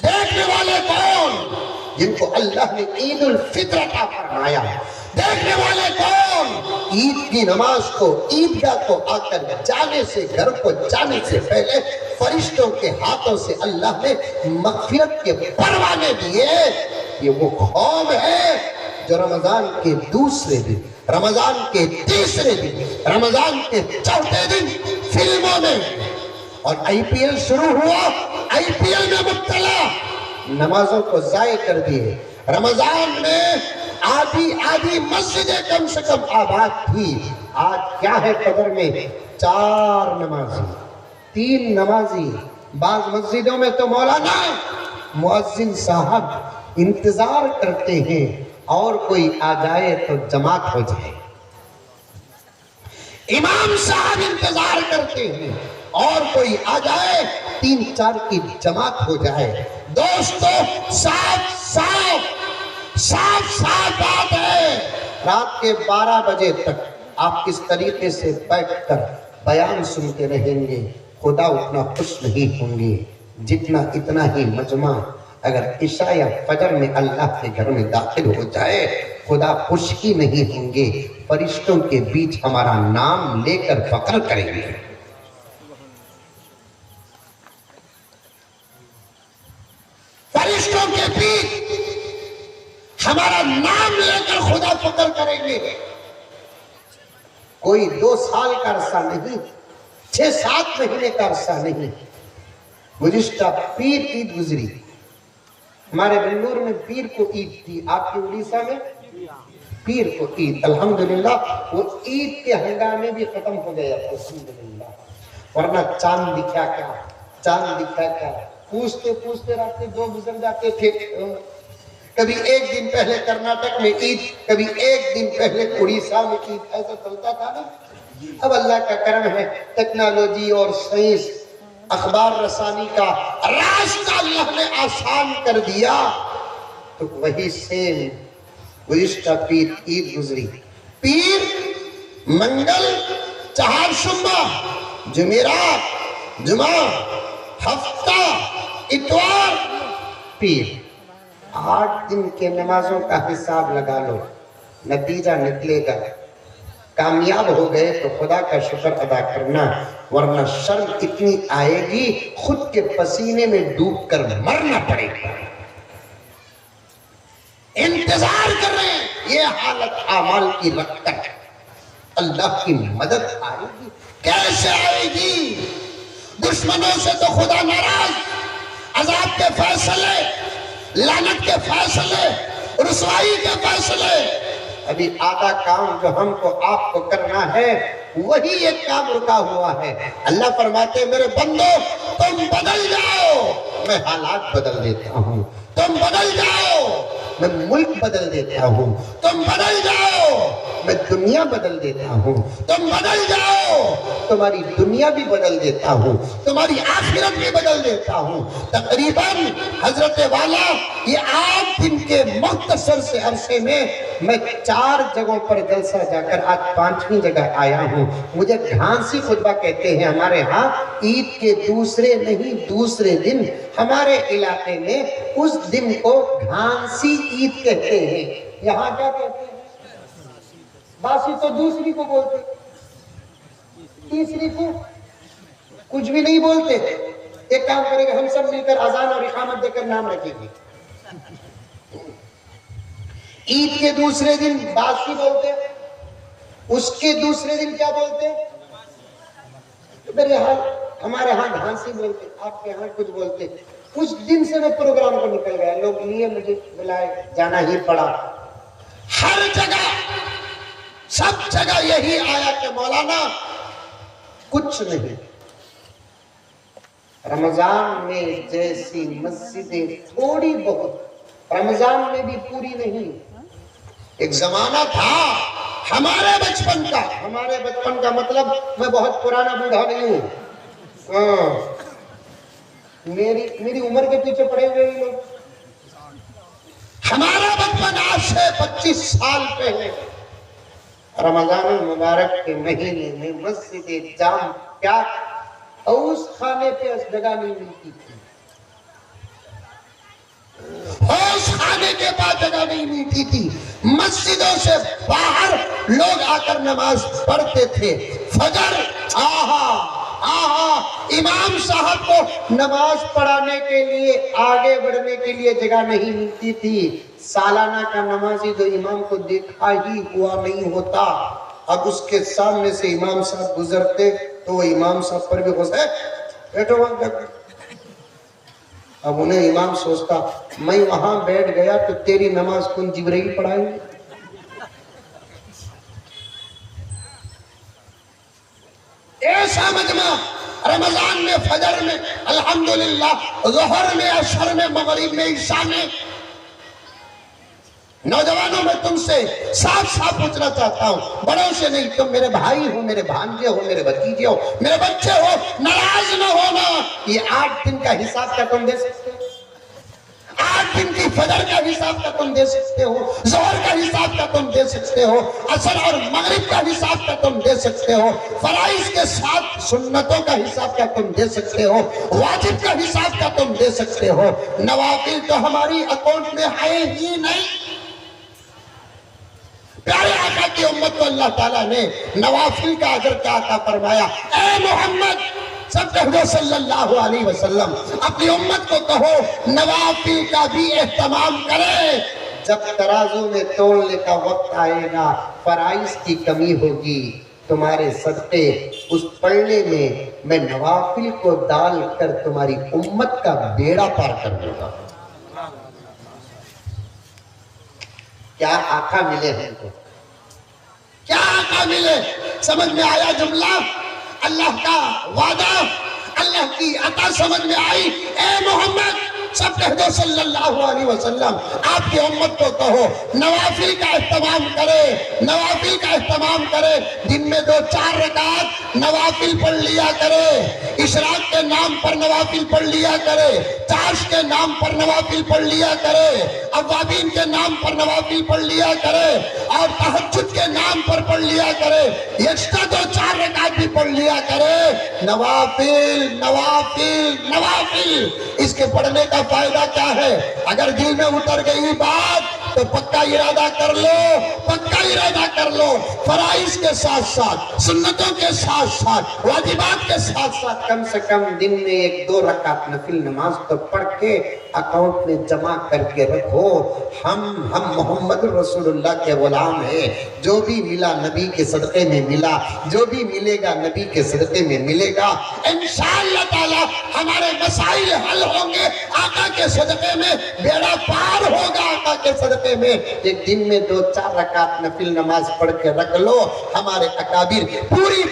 دیکھنے والے کون؟ جن کو اللہ نے عید الفطر عطا فرمایا. دیکھنے والے کون؟ عید کی نماز کو عیدگاہ کو آ کر جانے سے گھر کو جانے سے پہلے فرشتوں کے ہاتھوں سے اللہ نے مغفرت کے پروانے دیے. یہ وہ قوم ہے جو رمضان کے دوسرے دن، رمضان کے تیسرے دن، رمضان کے چوتھے دن فلموں میں، اور آئی پی ایل شروع ہوا، آئی پی ایل میں مبتلا، نمازوں کو ضائع کر دیے. رمضان میں آدھی مسجدیں کم سے کم آباد تھی. آج کیا ہے قدر میں؟ 4 نمازی، 3 نمازی. بعض مسجدوں میں تو مولانا مؤذن صاحب انتظار کرتے ہیں اور کوئی آ جائے تو جماعت ہو جائے. امام صاحب انتظار کرتے ہیں اور کوئی آ جائے 3-4 کی جماعت ہو جائے. دوستو صاف بات ہے. رات کے 12 بجے تک آپ کس طریقے سے بیٹھ کر بیان سنتے رہیں گے، خدا اتنا خوش نہیں ہوں گے جتنا اتنا ہی مجمع اگر عشاء یا فجر میں اللہ کے گھر میں داخل ہو جائے. خدا خوش ہی نہیں ہوں گے، فرشتوں کے بیچ ہمارا نام لے کر فخر کریں گے. فرشتوں کے بیچ ہمارا نام لے کر خدا فخر کریں گے. کوئی 2 سال کا عرصہ نہیں، 6-7 مہینے کا عرصہ نہیں. گزشتہ پیر عید گزری، ہمارے بنگلور میں پیر کو عید تھی، آپ کی اڑیسہ میں پیر کو عید. الحمدللہ وہ عید کے ہنگامے بھی ختم ہو گیا الحمدللہ. ورنہ چاند دکھا کیا، چاند دکھا کیا، پوچھتے رہتے 2 گزر جاتے تھے. کبھی 1 دن پہلے کرناٹک میں عید، کبھی 1 دن پہلے اڑیسہ میں عید، ایسا چلتا تھا نا. اب اللہ کا کرم ہے، ٹیکنالوجی اور سائنس، اخبار رسانی کا راستہ اللہ نے آسان کر دیا. تو وہی سیم گزشتہ پیر عید گزری. پیر منگل، چہارشنبہ، جمعرات، جمعہ، ہفتہ، اتوار، پیر. 8 دن کے نمازوں کا حساب لگا لو، نتیجہ نکلے گا. کامیاب ہو گئے تو خدا کا شکر ادا کرنا، ورنہ شرم اتنی آئے گی خود کے پسینے میں ڈوب کر مرنا پڑے گا. انتظار کر رہے ہیں. یہ حالت اعمال کی رکھ کر اللہ کی مدد آئے گی. کیسے آئے گی؟ دشمنوں سے تو خدا ناراض، عذاب کے فیصلے، لعنت کے فیصلے، رسوائی کے فیصلے. ابھی آدھا کام جو ہم کو آپ کو کرنا ہے وہی ایک کام رکا ہوا ہے. اللہ فرماتے ہیں میرے بندو تم بدل جاؤ، میں حالات بدل دیتا ہوں. تم بدل جاؤ، میں ملک بدل دیتا ہوں. تم بدل جاؤ، میں دنیا بدل دیتا ہوں. تم بدل جاؤ، تمہاری دنیا بھی بدل دیتا ہوں، تمہاری آخرت بھی بدل دیتا ہوں. تقریباً حضرت والا یہ 8 دن کے مختصر سے عرصے میں 4 جگہوں پر جلسہ جا کر آج 5ویں جگہ آیا ہوں. مجھے گھانسی خطبہ کہتے ہیں ہمارے ہاں. عید کے دوسرے دن ہمارے علاقے میں اس دن کو گھانسی عید کہتے ہیں. یہاں کیا کہتے ہیں؟ باسی تو دوسری کو بولتے، تیسری کو کچھ بھی نہیں بولتے. ایک کام کریں گے ہم سب مل کر اذان اور اقامت دے کر نام رکھیں گے. عید کے دوسرے دن باسی بولتے، اس کے دوسرے دن کیا بولتے؟ میرے ہاں ہمارے ہاں گھانسی بولتے، آپ کے ہاں کچھ بولتے. اس دن سے میں پروگرام کو نکل گیا، لوگ لیے مجھے بلائے، جانا ہی پڑا. ہر جگہ سب جگہ یہی آیا کہ مولانا کچھ نہیں. رمضان میں جیسی مسجدیں تھوڑی بہت رمضان میں بھی پوری نہیں. ایک زمانہ تھا ہمارے بچپن کا مطلب میں بہت پرانا بوڑھا نہیں ہوں، میری عمر کے پیچھے پڑے ہوئے ہی لوگ. ہمارا بچپن آج سے 25 سال پہلے رمضان المبارک کے مہینے میں مسجد جام کیا اوس خانے پہ اس جگہ نہیں ملتی تھی. اوس خانے کے بعد جگہ نہیں ملتی تھی. مسجدوں سے باہر لوگ آ کر نماز پڑھتے تھے. فجر امام صاحب کو نماز پڑھانے کے لیے آگے بڑھنے کے لیے جگہ نہیں ملتی تھی. سالانہ کا نمازی جو امام کو دیکھا ہی ہوا نہیں ہوتا، اب اس کے سامنے سے امام صاحب گزرتے تو وہ امام صاحب پر بھی غصہ بیٹھو وہاں. اب انہیں امام سوچتا میں وہاں بیٹھ گیا تو تیری نماز کون جبرائیل پڑھائیں گے. ایسا مجمع رمضان میں، فجر میں، الحمدللہ، ظہر میں، عصر میں، مغرب میں، عشاء میں. نوجوانوں میں تم سے صاف پوچھنا چاہتا ہوں، بڑوں سے نہیں، تم میرے بھائی ہو، میرے بھانجے ہو، میرے بھتیجے ہو، میرے بچے ہو، ناراض نہ ہونا. یہ 8 دن کا حساب کیا تم دے سکتے ہو؟ 8 دن کی فجر کا حساب کا تم دے سکتے ہو، ظہر کا حساب کا تم دے سکتے ہو، عصر اور مغرب کا حساب کا تم دے سکتے ہو، فرائض کے ساتھ سنتوں کا حساب کا تم دے سکتے ہو، واجب کا حساب کا تم دے سکتے ہو. نوافل تو ہماری اکاؤنٹ میں ہے ہی نہیں. پیارے آقا کی امت کو اللہ تعالیٰ نے نوافل کا اجر کیا عطا فرمایا. اے محمد سب کہو صلی اللہ علیہ وسلم، اپنی امت کو کہو نوافل کا بھی اہتمام کرے. جب ترازو میں تولنے کا وقت آئے گا، فرائض کی کمی ہوگی، تمہارے صدقے اس پلڑے میں نوافل کو ڈال کر تمہاری امت کا بیڑا پار کر دوں گا. کیا آقا ملے ہیں کو، کیا آقا ملے. سمجھ میں آیا جملہ؟ اللہ کا وعدہ، اللہ کی عطا سمجھ میں آئی. اے محمد سب کہہ دو صلی اللہ علیہ وسلم، آپ کی امت کو کہو نوافل کا اہتمام کرے، نوافل کا اہتمام کرے. دن میں 2-4 رکعت نوافل پڑھ لیا کرے. اشراق کے نام پر نوافل پڑھ لیا کرے، چاش کے نام پر نوافل پڑھ لیا کرے، اوابین کے نام پر نوافل پڑھ لیا کرے، اور تہجد کے نام پر پڑھ لیا کرے. یکشتا 2-4 رکعت بھی پڑھ لیا کرے. نوافل نوافل نوافل. اس کے پڑھنے کا فائدہ کیا ہے؟ اگر دل میں اتر گئی بات تو پکا ارادہ کر لو، پکا ارادہ کر لو. فرائض کے ساتھ ساتھ، سنتوں کے ساتھ ساتھ، واجبات کے ساتھ ساتھ کم سے کم دن میں 1-2 رکعت نفل نماز تو پڑھ کے اکاؤنٹ میں جمع کر کے رکھو. ہم محمد رسول اللہ کے غلام ہیں. جو بھی ملا نبی کے صدقے میں ملا، جو بھی ملے گا نبی کے صدقے میں ملے گا. انشاءاللہ تعالی ہمارے مسائل حل ہوں گے. آقا کے صدقے میں بیڑا پار ہوگا. آقا کے صدقے میں ایک دن میں 2-4 رکعت نفل نماز پڑھ کے رکھ لو. ہمارے اکابر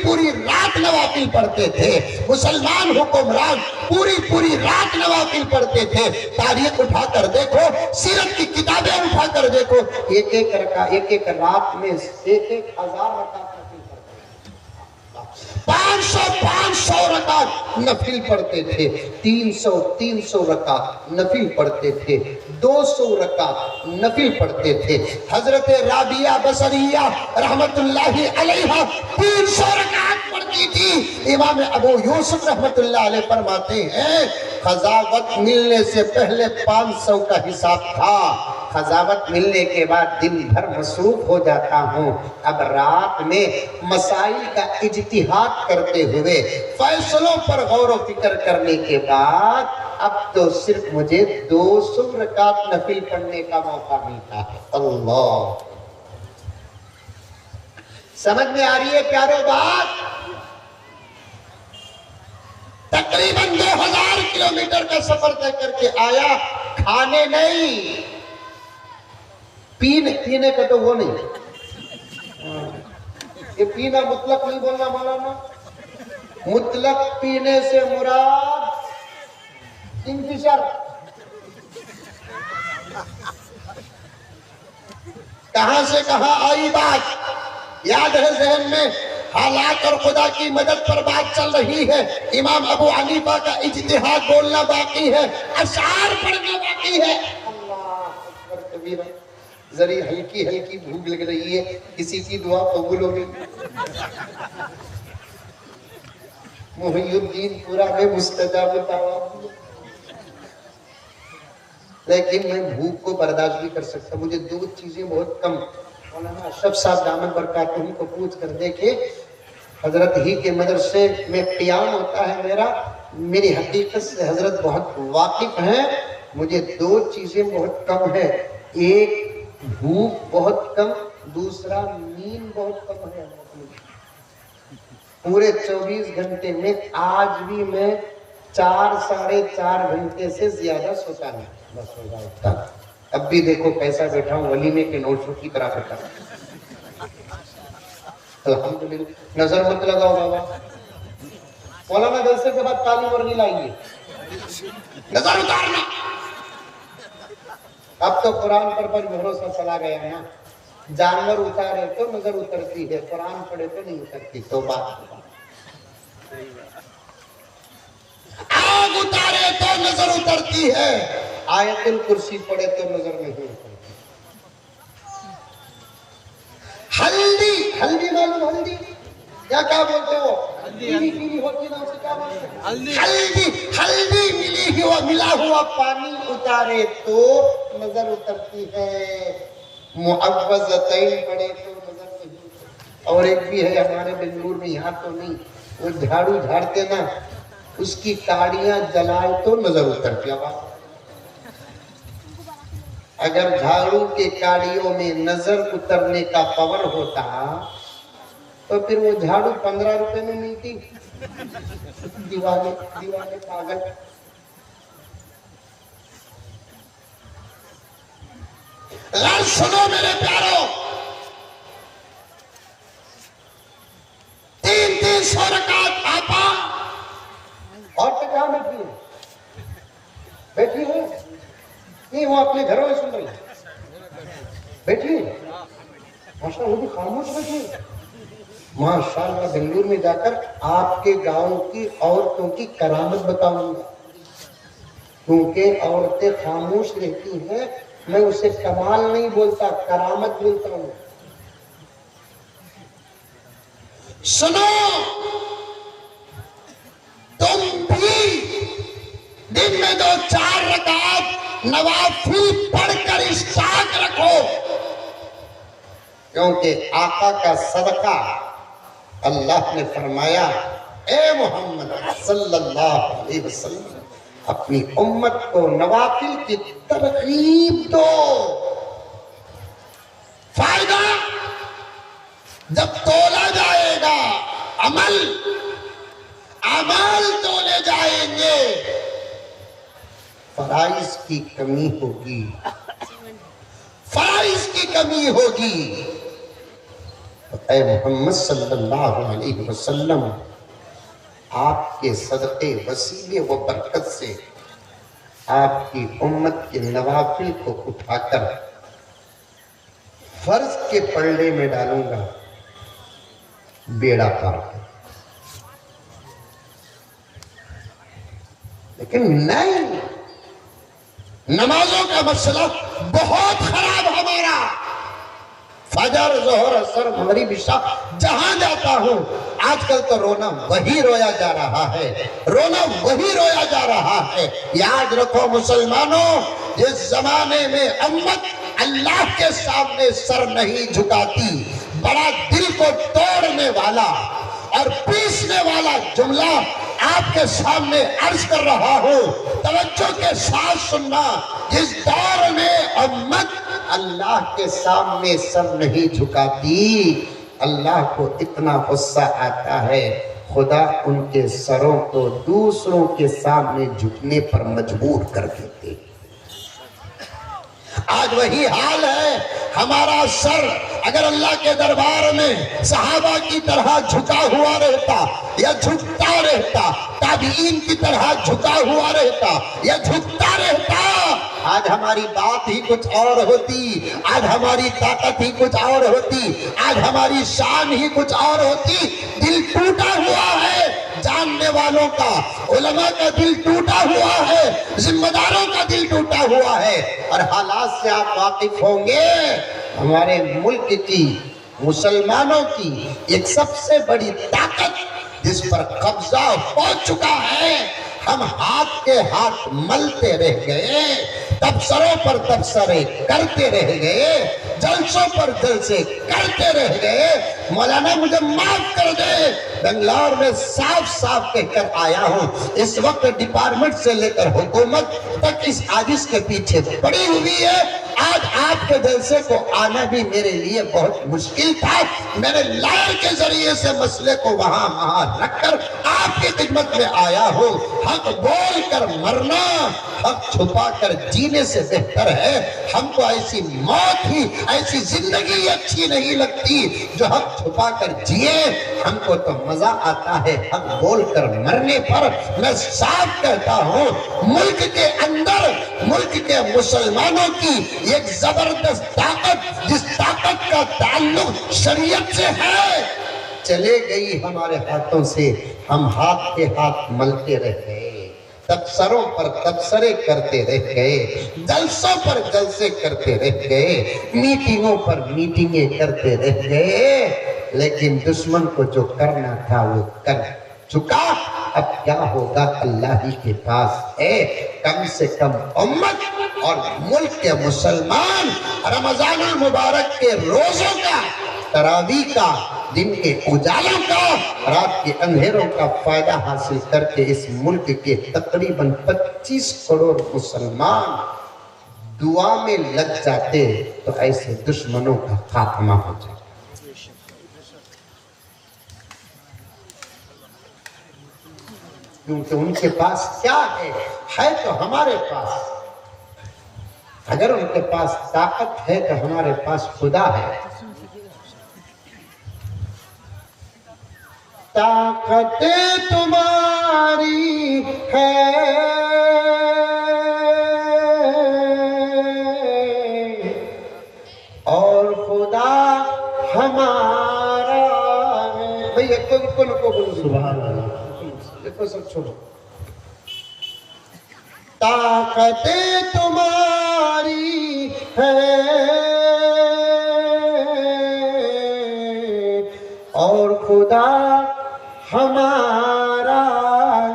پوری رات نوافل پڑھتے تھے. مسلمان حکمران پوری رات نوافل پڑھتے تھے. تاریخ اٹھا کر دیکھو، سیرت کی کتابیں اٹھا کر دیکھو، ایک رات میں 1,000 رکعت 500 رکعت نفل پڑھتے تھے. 300 رکعت نفل پڑھتے تھے. 200 رکعت نفل پڑھتے تھے. حضرت رابعہ بصریہ رحمت اللہ علیہا 300 رکعت پڑھتی تھی. امام ابو یوسف رحمت اللہ علیہ فرماتے ہیں خضاوت ملنے سے پہلے 500 کا حساب تھا، خضاوت ملنے کے بعد دن بھر مصروف ہو جاتا ہوں. اب رات میں مسائل کا اجتہاد کرتے ہوئے، فیصلوں پر غور و فکر کرنے کے بعد اب تو صرف مجھے 200 رکعت نفل پڑھنے کا موقع ملتا ہے. اللہ، سمجھ میں آ رہی ہے پیارو بات؟ تقریباً 2000 کلومیٹر کا سفر طے کر کے آیا. کھانے نہیں، پینے کا تو وہ نہیں. یہ پینا مطلق نہیں بولنا مولانا. مطلق پینے سے مراد انتشار. کہاں سے کہاں آئی بات یاد ہے ذہن میں؟ حالات اور خدا کی مدد پر بات چل رہی ہے. امام ابو حنیفہ کا اجتہاد بولنا باقی ہے، اشعار پڑھنا باقی ہے. اللہ اکبر کبیرہ. ذری ہلکی ہلکی بھوک لگ رہی ہے، کسی کی دعا قبول ہو گئی. محی الدین پورا میں مستجاب الدعوات. لیکن میں بھوک کو برداشت بھی کر سکتا. مجھے دو چیزیں بہت کم. مولانا اشرف صاحب دامت برکاتہ کو پوچھ کر دیکھے، حضرت ہی کے مدرسے میں قیام ہوتا ہے میرا، میری حقیقت سے حضرت بہت واقف ہیں. مجھے دو چیزیں بہت کم ہے، ایک بھوک بہت کم، دوسرا نیند بہت کم ہے. پورے 24 گھنٹے میں آج بھی میں 4-4.5 گھنٹے سے زیادہ سوتا نہیں. بس ہو جاتا. اب بھی دیکھو کیسا بیٹھا ہوں، ولیمے کے نوٹوں کی طرح بیٹھا ہوں. الحمدللہ. نظر مت لگاؤ بابا. مولانا جلسے کے بعد کالی مرغی لائیے، نظر اتارنا. اب تو قرآن پر بھروسہ چلا گیا نا. جانور اتارے تو نظر اترتی ہے، قرآن پڑھے تو نہیں اترتی. تو بات آگ اتارے تو نظر اترتی ہے، آیت الکرسی پڑھے تو نظر نہیں اترتی. ہلدی، ہلدی معلوم ہلدی کیا بولتے ہو؟ پیلی پیلی ہوتی نا، اسے کیا بولتے ہیں؟ ہلدی. ہلدی ملا ہوا پانی اتارے تو نظر اترتی ہے. معوذتین پڑھے تو نظر نہیں اترتی. اور ایک بھی ہے ہمارے بنگلور میں، یہاں تو نہیں، وہ جھاڑو جھاڑتے نا، اس کی کاڑیاں جلائے تو نظر اترتی. اگر جھاڑو کے کاڑیوں میں نظر اترنے کا پاور ہوتا تو پھر وہ جھاڑو 15 روپے میں ملتی. دیوانے پاگل. سنو میرے پیارو، 300 رکعت آپا اور کہاں بیٹھی ہے؟ بیٹھی ہے نہیں، وہ اپنے گھروں میں سن رہی ہے. بیٹھی ہے ماشاءاللہ، وہ بھی خاموش بیٹھی ہے. ماشاءاللہ بنگلور میں جا کر آپ کے گاؤں کی عورتوں کی کرامت بتاؤں گا، کیونکہ عورتیں خاموش رہتی ہیں. میں اسے کمال نہیں بولتا، کرامت بولتا ہوں. سنو، تم بھی دن میں 2-4 رکعت نوافل پڑھ کر اشتیاق رکھو، کیونکہ آقا کا صدقہ اللہ نے فرمایا اے محمد صلی اللہ علیہ وسلم اپنی امت کو نوافل کی ترغیب دو. فائدہ جب تولا جائے گا، عمل تولے جائیں گے، فرائض کی کمی ہوگی، فرائض کی کمی ہوگی. اے محمد صلی اللہ علیہ وسلم، آپ کے صدقے وسیلے و برکت سے آپ کی امت کے نوافل کو اٹھا کر فرض کے پلڑے میں ڈالوں گا، بیڑا پار کر. لیکن نہیں، نمازوں کا مسئلہ بہت خراب ہمارا. فجر، ظہر، عصر، مغرب، عشاء جہاں جاتا ہوں آج کل تو رونا وہی رویا جا رہا ہے، رونا وہی رویا جا رہا ہے. یاد رکھو مسلمانوں، جس زمانے میں امت اللہ کے سامنے سر نہیں جھکاتی، بڑا دل کو توڑنے والا اور پیسنے والا جملہ آپ کے سامنے عرض کر رہا ہوں، توجہ کے ساتھ سننا. جس دور میں امت اللہ کے سامنے سر نہیں جھکاتی، اللہ کو اتنا غصہ آتا ہے، خدا ان کے سروں کو دوسروں کے سامنے جھکنے پر مجبور کر دیتے. آج وہی حال ہے. ہمارا سر اگر اللہ کے دربار میں صحابہ کی طرح جھکا ہوا رہتا یا جھکتا رہتا، تابعین کی طرح جھکا ہوا رہتا یا جھکتا رہتا، آج ہماری بات ہی کچھ اور ہوتی، آج ہماری طاقت ہی کچھ اور ہوتی، آج ہماری شان ہی کچھ اور ہوتی۔ دل ٹوٹا ہوا ہے جاننے والوں کا، علماء کا دل ٹوٹا ہوا ہے، ذمہ داروں کا دل ٹوٹا ہوا ہے۔ اور حالات سے آپ واقف ہوں گے، ہمارے ملک کی، مسلمانوں کی ایک سب سے بڑی طاقت جس پر قبضہ ہو چکا ہے، ہم ہاتھ کے ہاتھ ملتے رہ گئے، تبصروں پر تبصرے کرتے رہ گئے، جلسوں پر جلسے کرتے رہ گئے۔ مولانا مجھے معاف کر دے، بنگلور میں صاف صاف کہہ کر آیا ہوں، اس وقت ڈپارٹمنٹ سے لے کر حکومت تک اس عاجز کے پیچھے پڑی ہوئی ہے۔ آج آپ کے جلسے کو آنا بھی میرے لیے بہت مشکل تھا، میں نے لائر کے ذریعے سے مسئلے کو وہاں رکھ کر آپ کی خدمت میں آیا ہوں۔ حق بول کر مرنا حق چھپا کر جینے سے بہتر ہے۔ ہم کو ایسی موت ہی، ایسی زندگی اچھی نہیں لگتی جو حق چھپا کر جیے، ہم کو تو مزہ آتا ہے حق بول کر مرنے پر۔ میں صاف کہتا ہوں، ملک کے اندر ملک کے مسلمانوں کی ایک زبردست طاقت، جس طاقت کا تعلق شریعت سے ہے، چلے گئی ہمارے ہاتھوں سے۔ ہم ہاتھ کے ہاتھ ملتے رہ گئے، تبصروں پر تبصرے کرتے رہ گئے، جلسوں پر جلسے کرتے رہ گئے، میٹنگوں پر میٹنگیں کرتے رہ گئے، لیکن دشمن کو جو کرنا تھا وہ کر چکا۔ اب کیا ہوگا اللہ ہی کے پاس ہے۔ کم سے کم امت اور ملک کے مسلمان رمضان المبارک کے روزوں کا، تراویح کا، دن کے اجالوں کا، رات کے اندھیروں کا فائدہ حاصل کر کے اس ملک کے تقریباً 25 کروڑ مسلمان دعا میں لگ جاتے تو ایسے دشمنوں کا خاتمہ ہو جاتا۔ کیونکہ ان کے پاس کیا ہے تو ہمارے پاس، اگر ان کے پاس طاقت ہے تو ہمارے پاس خدا ہے۔ طاقت تمہاری ہے اور خدا ہمارا ہے۔ بھئی کن کو بولو سبحان اللہ، دیکھو سب چھوڑو۔ طاقت تمہاری ہے اور خدا ہمارا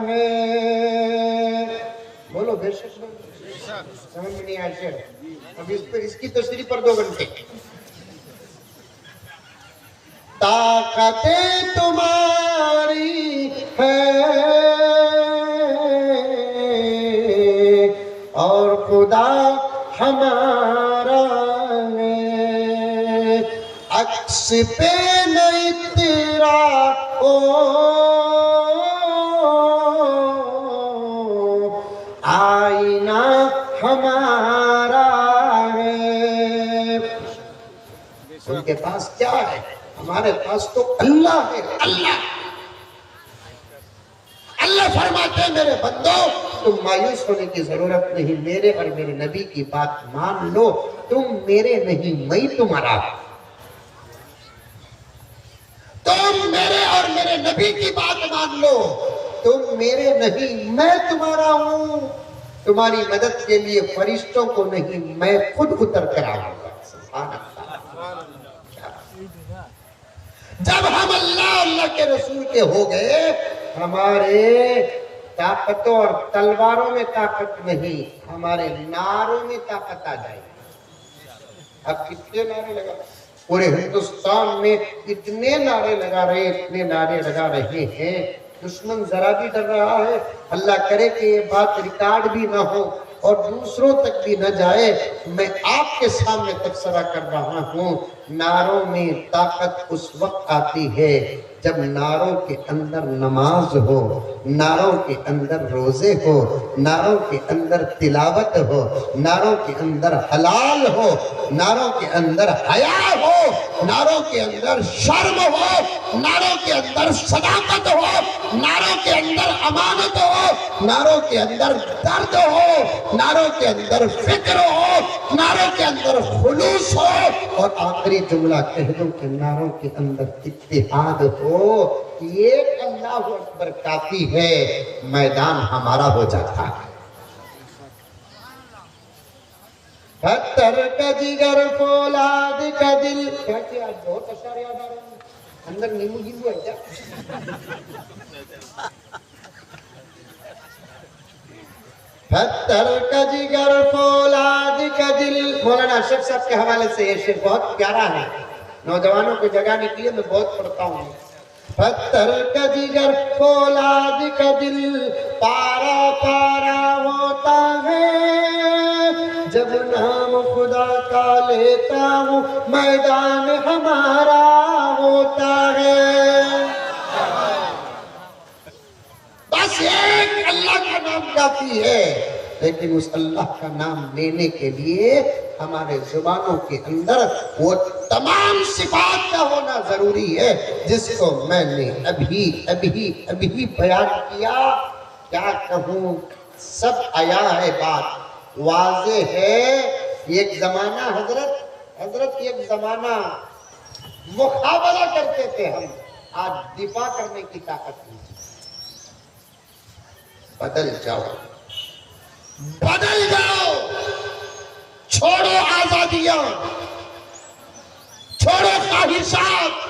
ہے۔ بولو بے شک، سمجھ میں نہیں آیا شعر؟ اب اس کی تشریح پر 2 گھنٹے۔ طاقت تمہاری ہے اور خدا ہمارا ہے، عکس پہ نہیں تیرا آئینہ ہمارا ہے۔ ان کے پاس کیا ہے؟ ہمارے پاس تو اللہ ہے۔ اللہ فرماتے ہیں میرے بندو، تم مایوس ہونے کی ضرورت نہیں، میرے اور میرے نبی کی بات مان لو، تم میرے نہیں میں تمہارا۔ تم میرے اور میرے نبی کی بات مان لو، تم میرے نہیں میں تمہارا ہوں۔ تمہاری مدد کے لیے فرشتوں کو نہیں، میں خود اتر کر آؤں گا۔ سبحان اللہ۔ جب ہم اللہ کے رسول کے ہو گئے، ہمارے طاقتوں اور تلواروں میں طاقت نہیں، ہمارے نعروں میں طاقت آ جائے گی۔ اب کتنے نعرے لگا پورے ہندوستان میں، اتنے نعرے لگا رہے ہیں، دشمن ذرا بھی ڈر رہا ہے۔ اللہ کرے کہ یہ بات ریکارڈ بھی نہ ہو اور دوسروں تک بھی نہ جائے، میں آپ کے سامنے تبصرہ کر رہا ہوں۔ نعروں میں طاقت اس وقت آتی ہے جب نعروں کے اندر نماز ہو، نعروں کے اندر روزے ہو، نعروں کے اندر تلاوت ہو، نعروں کے اندر حلال ہو، نعروں کے اندر حیا ہو، نعروں کے اندر شرم ہو، نعروں کے اندر صداقت ہو، نعروں کے اندر امانت ہو، نعروں کے اندر درد ہو، نعروں کے اندر فکر ہو، نعروں کے اندر خلوص ہو، اور آخری جملہ کہہ دوں کہ نعروں کے اندر اتحاد ہو، یہ اللہ اکبر کافی ہے، میدان ہمارا ہو جاتا ہے۔ پتھر کا جگر فولاد کا دل، کیا کیا بہت اشعار یاد آ رہے ہیں، اندر نیمو جیبو ہے کیا؟ پتھر کا جگر فولاد کا دل، مولانا اشرف صاحب کے حوالے سے یہ شعر بہت پیارا ہے، نوجوانوں کو جگانے کے لیے میں بہت پڑھتا ہوں۔ پتھر کا جگر فولاد کا دل پارا پارا ہوتا ہے، جب نام خدا کا لیتا ہوں میدان ہمارا ہوتا ہے۔ بس ایک اللہ کا نام کافی ہے، لیکن اس اللہ کا نام لینے کے لیے ہمارے زبانوں کے اندر وہ تمام صفات کا ہونا ضروری ہے، جس کو میں نے ابھی بیان کیا۔ کیا کہوں، سب آیا ہے، بات واضح ہے۔ ایک زمانہ حضرت ایک زمانہ مقابلہ کرتے تھے ہم، آج دفاع کرنے کی طاقت نہیں۔ بدل جاؤ، بدل جاؤ، چھوڑو آزادیاں، چھوڑو خواہشات۔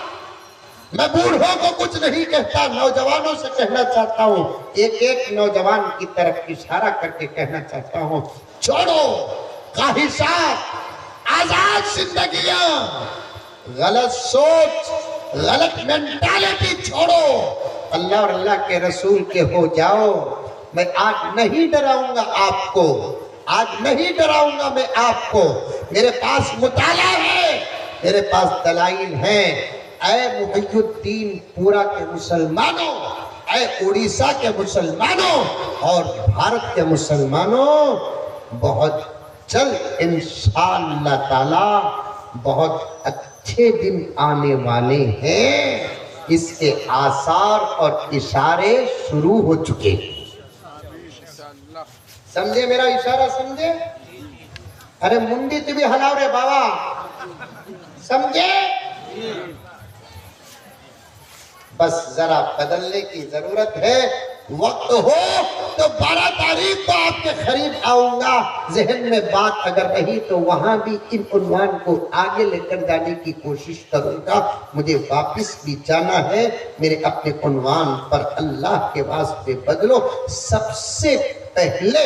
میں بوڑھوں کو کچھ نہیں کہتا، نوجوانوں سے کہنا چاہتا ہوں، ایک نوجوان کی طرف اشارہ کر کے کہنا چاہتا ہوں، چھوڑو خواہشات، آزاد زندگیاں، غلط سوچ، غلط مینٹالٹی چھوڑو، اللہ اور اللہ کے رسول کے ہو جاؤ۔ میں آج نہیں ڈراؤں گا آپ کو، آج نہیں ڈراؤں گا میں آپ کو، میرے پاس مطالعہ ہے، میرے پاس دلائل ہیں۔ اے محی الدین پورا کے مسلمانوں، اے اڑیسہ کے مسلمانوں اور بھارت کے مسلمانوں، بہت جلد انشاءاللہ تعالی بہت اچھے دن آنے والے ہیں، اس کے آثار اور اشارے شروع ہو چکے۔ سمجھے میرا اشارہ، سمجھے؟ ارے منڈی تو بھی ہلاو رے بابا، سمجھے؟ بس ذرا بدلنے کی ضرورت ہے، وقت ہو تو 12 تاریخ کو آپ کے قریب آؤں گا، ذہن میں بات اگر رہی تو وہاں بھی ان عنوان کو آگے لے کر جانے کی کوشش کروں گا۔ مجھے واپس بھی جانا ہے، میرے اپنے عنوان پر اللہ کے واسطے بدلو۔ سب سے پہلے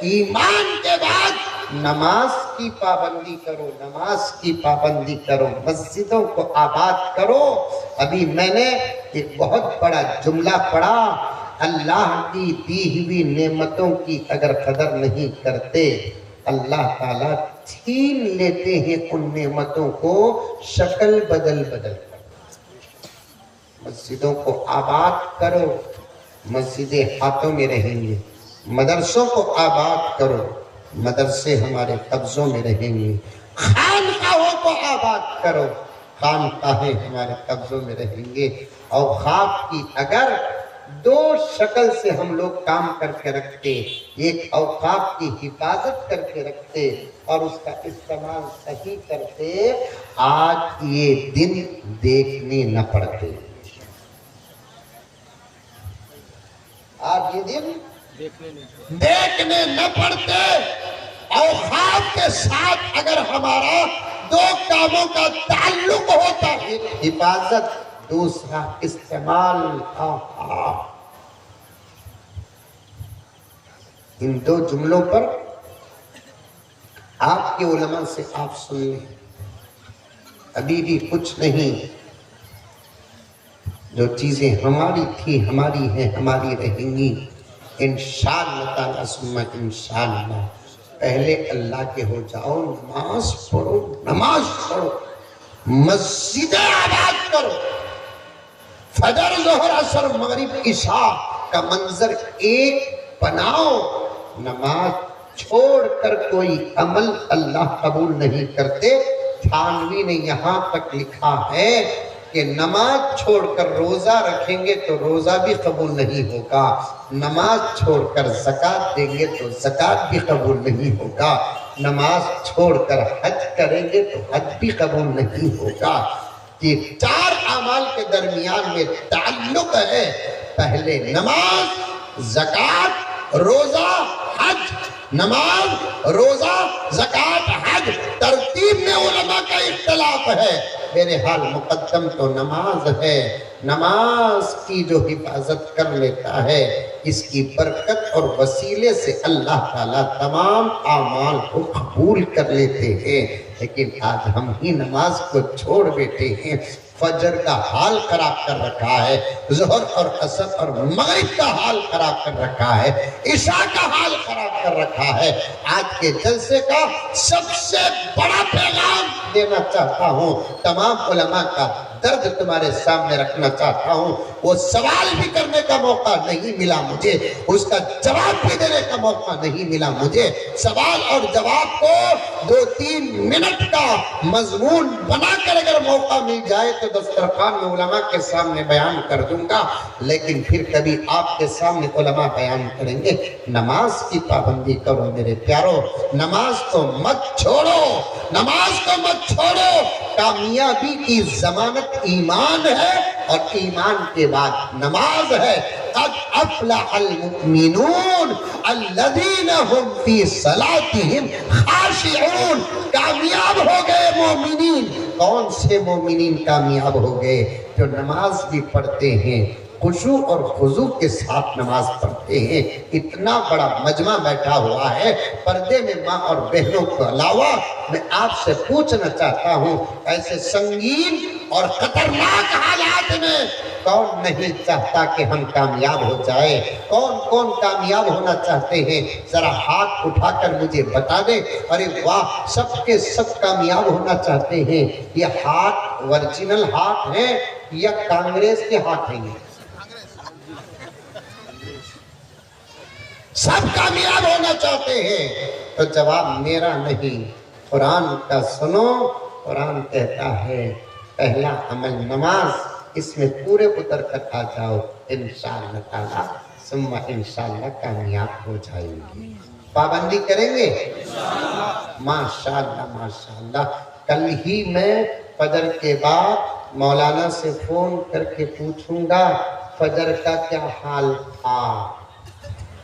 ایمان کے بعد نماز کی پابندی کرو، نماز کی پابندی کرو، مسجدوں کو آباد کرو۔ ابھی میں نے ایک بہت بڑا جملہ پڑھا، اللہ کی دی ہوئی نعمتوں کی اگر قدر نہیں کرتے، اللہ تعالیٰ چھین لیتے ہیں ان نعمتوں کو شکل بدل بدل کر۔ مسجدوں کو آباد کرو، مسجدیں ہاتھوں میں رہیں گے، مدرسوں کو آباد کرو، مدرسے ہمارے قبضوں میں رہیں گے، خانقاہوں کو آباد کرو، خانقاہیں ہمارے قبضوں میں رہیں گے۔ اوقاف کی اگر دو شکل سے ہم لوگ کام کر کے رکھتے، ایک اوقاف کی حفاظت کر کے رکھتے اور اس کا استعمال صحیح کرتے، آج یہ دن دیکھنے نہ پڑتے، آج یہ دن دیکھنے نہ پڑتے۔ اوقاف کے ساتھ اگر ہمارا دو کاموں کا تعلق ہوتا ہے، حفاظت، دوسرا استعمال، ان دو جملوں پر آپ کے علماء سے آپ سن لیں، ابھی بھی کچھ نہیں، جو چیزیں ہماری تھی ہماری ہیں، ہماری رہیں گی انشاءاللہ تعالی ثم انشاءاللہ۔ پہلے اللہ کے ہو جاؤ، نماز پڑھو، نماز پڑھو، مسجد آباد کرو، فجر ظہر عصر مغرب عشاء کا منظر ایک بناؤ۔ نماز چھوڑ کر کوئی عمل اللہ قبول نہیں کرتے۔ تھانوی نے یہاں تک لکھا ہے، کہ نماز چھوڑ کر روزہ رکھیں گے تو روزہ بھی قبول نہیں ہوگا، نماز چھوڑ کر زکوٰۃ دیں گے تو زکوٰۃ بھی قبول نہیں ہوگا، نماز چھوڑ کر حج کریں گے تو حج بھی قبول نہیں ہوگا۔ یہ 4 اعمال کے درمیان میں تعلق ہے، پہلے نماز، زکوٰۃ، روزہ، حج۔ نماز، روزہ، زکوٰۃ، حج، ترتیب میں علماء کا اختلاف ہے، میرے حال مقدم تو نماز ہے۔ نماز کی جو حفاظت کر لیتا ہے، اس کی برکت اور وسیلے سے اللہ تعالیٰ تمام اعمال کو قبول کر لیتے ہیں، لیکن آج ہم ہی نماز کو چھوڑ بیٹھے ہیں۔ فجر کا حال خراب کر رکھا ہے، ظہر اور عصر اور مغرب کا حال خراب کر رکھا ہے، عشاء کا حال خراب کر رکھا ہے۔ آج کے جلسے کا سب سے بڑا پیغام دینا چاہتا ہوں، تمام علماء کا درد تمہارے سامنے رکھنا چاہتا ہوں۔ وہ سوال بھی کرنے کا موقع نہیں ملا مجھے، اس کا جواب بھی دینے کا موقع نہیں ملا مجھے۔ سوال اور جواب کو 2-3 منٹ کا مضمون بنا کر اگر موقع مل جائے تو دسترخوان میں علماء کے سامنے بیان کر دوں گا، لیکن پھر کبھی آپ کے سامنے علماء بیان کریں گے۔ نماز کی پابندی کرو میرے پیارو، نماز کو مت چھوڑو، نماز کو مت چھوڑو۔ کامیابی کی ضمانت ایمان ہے، اور ایمان کے بعد نماز ہے۔ قد افلح المؤمنون الذین هم فی صلاتهم خاشعون۔ کامیاب ہو گئے مومنین۔ کون سے مومنین کامیاب ہو گئے؟ جو نماز بھی پڑھتے ہیں، خشوع اور خضوع کے ساتھ نماز پڑھتے ہیں۔ اتنا بڑا مجمع بیٹھا ہوا ہے، پردے میں ماں اور بہنوں کے علاوہ میں آپ سے پوچھنا چاہتا ہوں، ایسے سنگین اور خطرناک حالات میں کون نہیں چاہتا کہ ہم کامیاب ہو جائے؟ کون کامیاب ہونا چاہتے ہیں؟ ذرا ہاتھ اٹھا کر مجھے بتا دیں۔ ارے واہ، سب کے سب کامیاب ہونا چاہتے ہیں۔ یہ ہاتھ ورجنل ہاتھ ہیں یا کانگریس کے ہاتھ ہیں؟ سب کامیاب ہونا چاہتے ہیں، تو جواب میرا نہیں، قرآن کا سنو۔ قرآن کہتا ہے پہلا عمل نماز، اس میں پورے اتر کر آ جاؤ، انشاءاللہ تعالیٰ ثم انشاءاللہ کامیاب ہو جائیں گے۔ پابندی کریں گے ماشاءاللہ ماشاءاللہ۔ کل ہی میں فجر کے بعد مولانا سے فون کر کے پوچھوں گا فجر کا کیا حال تھا۔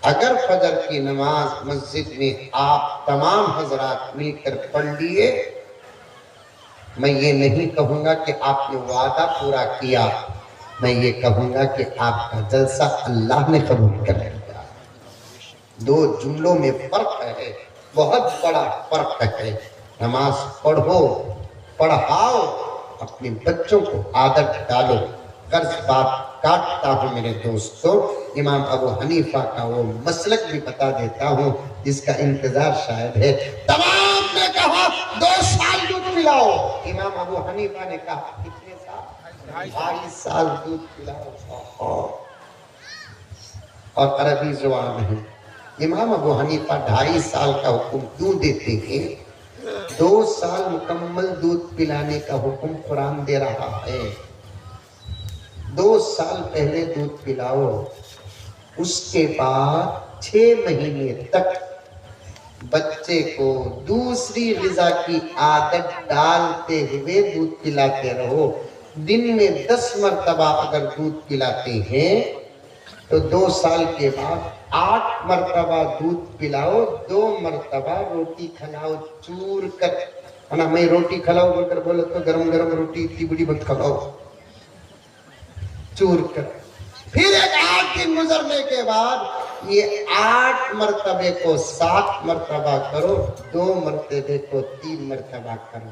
اگر فجر کی نماز مسجد میں آپ تمام حضرات مل کر پڑھ لیے، میں یہ نہیں کہوں گا کہ آپ نے وعدہ پورا کیا، میں یہ کہوں گا کہ آپ کا جلسہ اللہ نے قبول کر لیا۔ 2 جملوں میں فرق ہے، بہت بڑا فرق ہے۔ نماز پڑھو، پڑھاؤ، اپنے بچوں کو عادت ڈالو۔ قرض بات کاٹتا ہوں میرے دوستوں، امام ابو حنیفہ کا وہ مسلک بھی بتا دیتا ہوں جس کا انتظار شاید ہے۔ تمام نے کہا 2 سال دودھ پلاؤ، امام ابو حنیفہ نے کہا کتنے سال؟ 2.5 سال دودھ پلاؤ، اور عربی زبان ہے۔ امام ابو حنیفہ 2.5 سال کا حکم کیوں دیتے ہیں؟ 2 سال مکمل دودھ پلانے کا حکم قرآن دے رہا ہے۔ 2 سال پہلے دودھ پلاؤ، اس کے بعد 6 مہینے تک بچے کو دوسری غذا کی عادت ڈالتے ہوئے دودھ پلاتے رہو۔ دن میں 10 مرتبہ اگر دودھ پلاتے ہیں تو 2 سال کے بعد 8 مرتبہ دودھ پلاؤ، 2 مرتبہ روٹی کھلاؤ چور کر۔ میں روٹی کھلاؤ بول کر بولے تو گرم گرم روٹی اتنی بڑی مت کھلاؤ، چور کر۔ پھر ایک 8 دن گزرنے کے بعد یہ 8 مرتبے کو 7 مرتبہ کرو، 2 مرتبے کو 3 مرتبہ کرو۔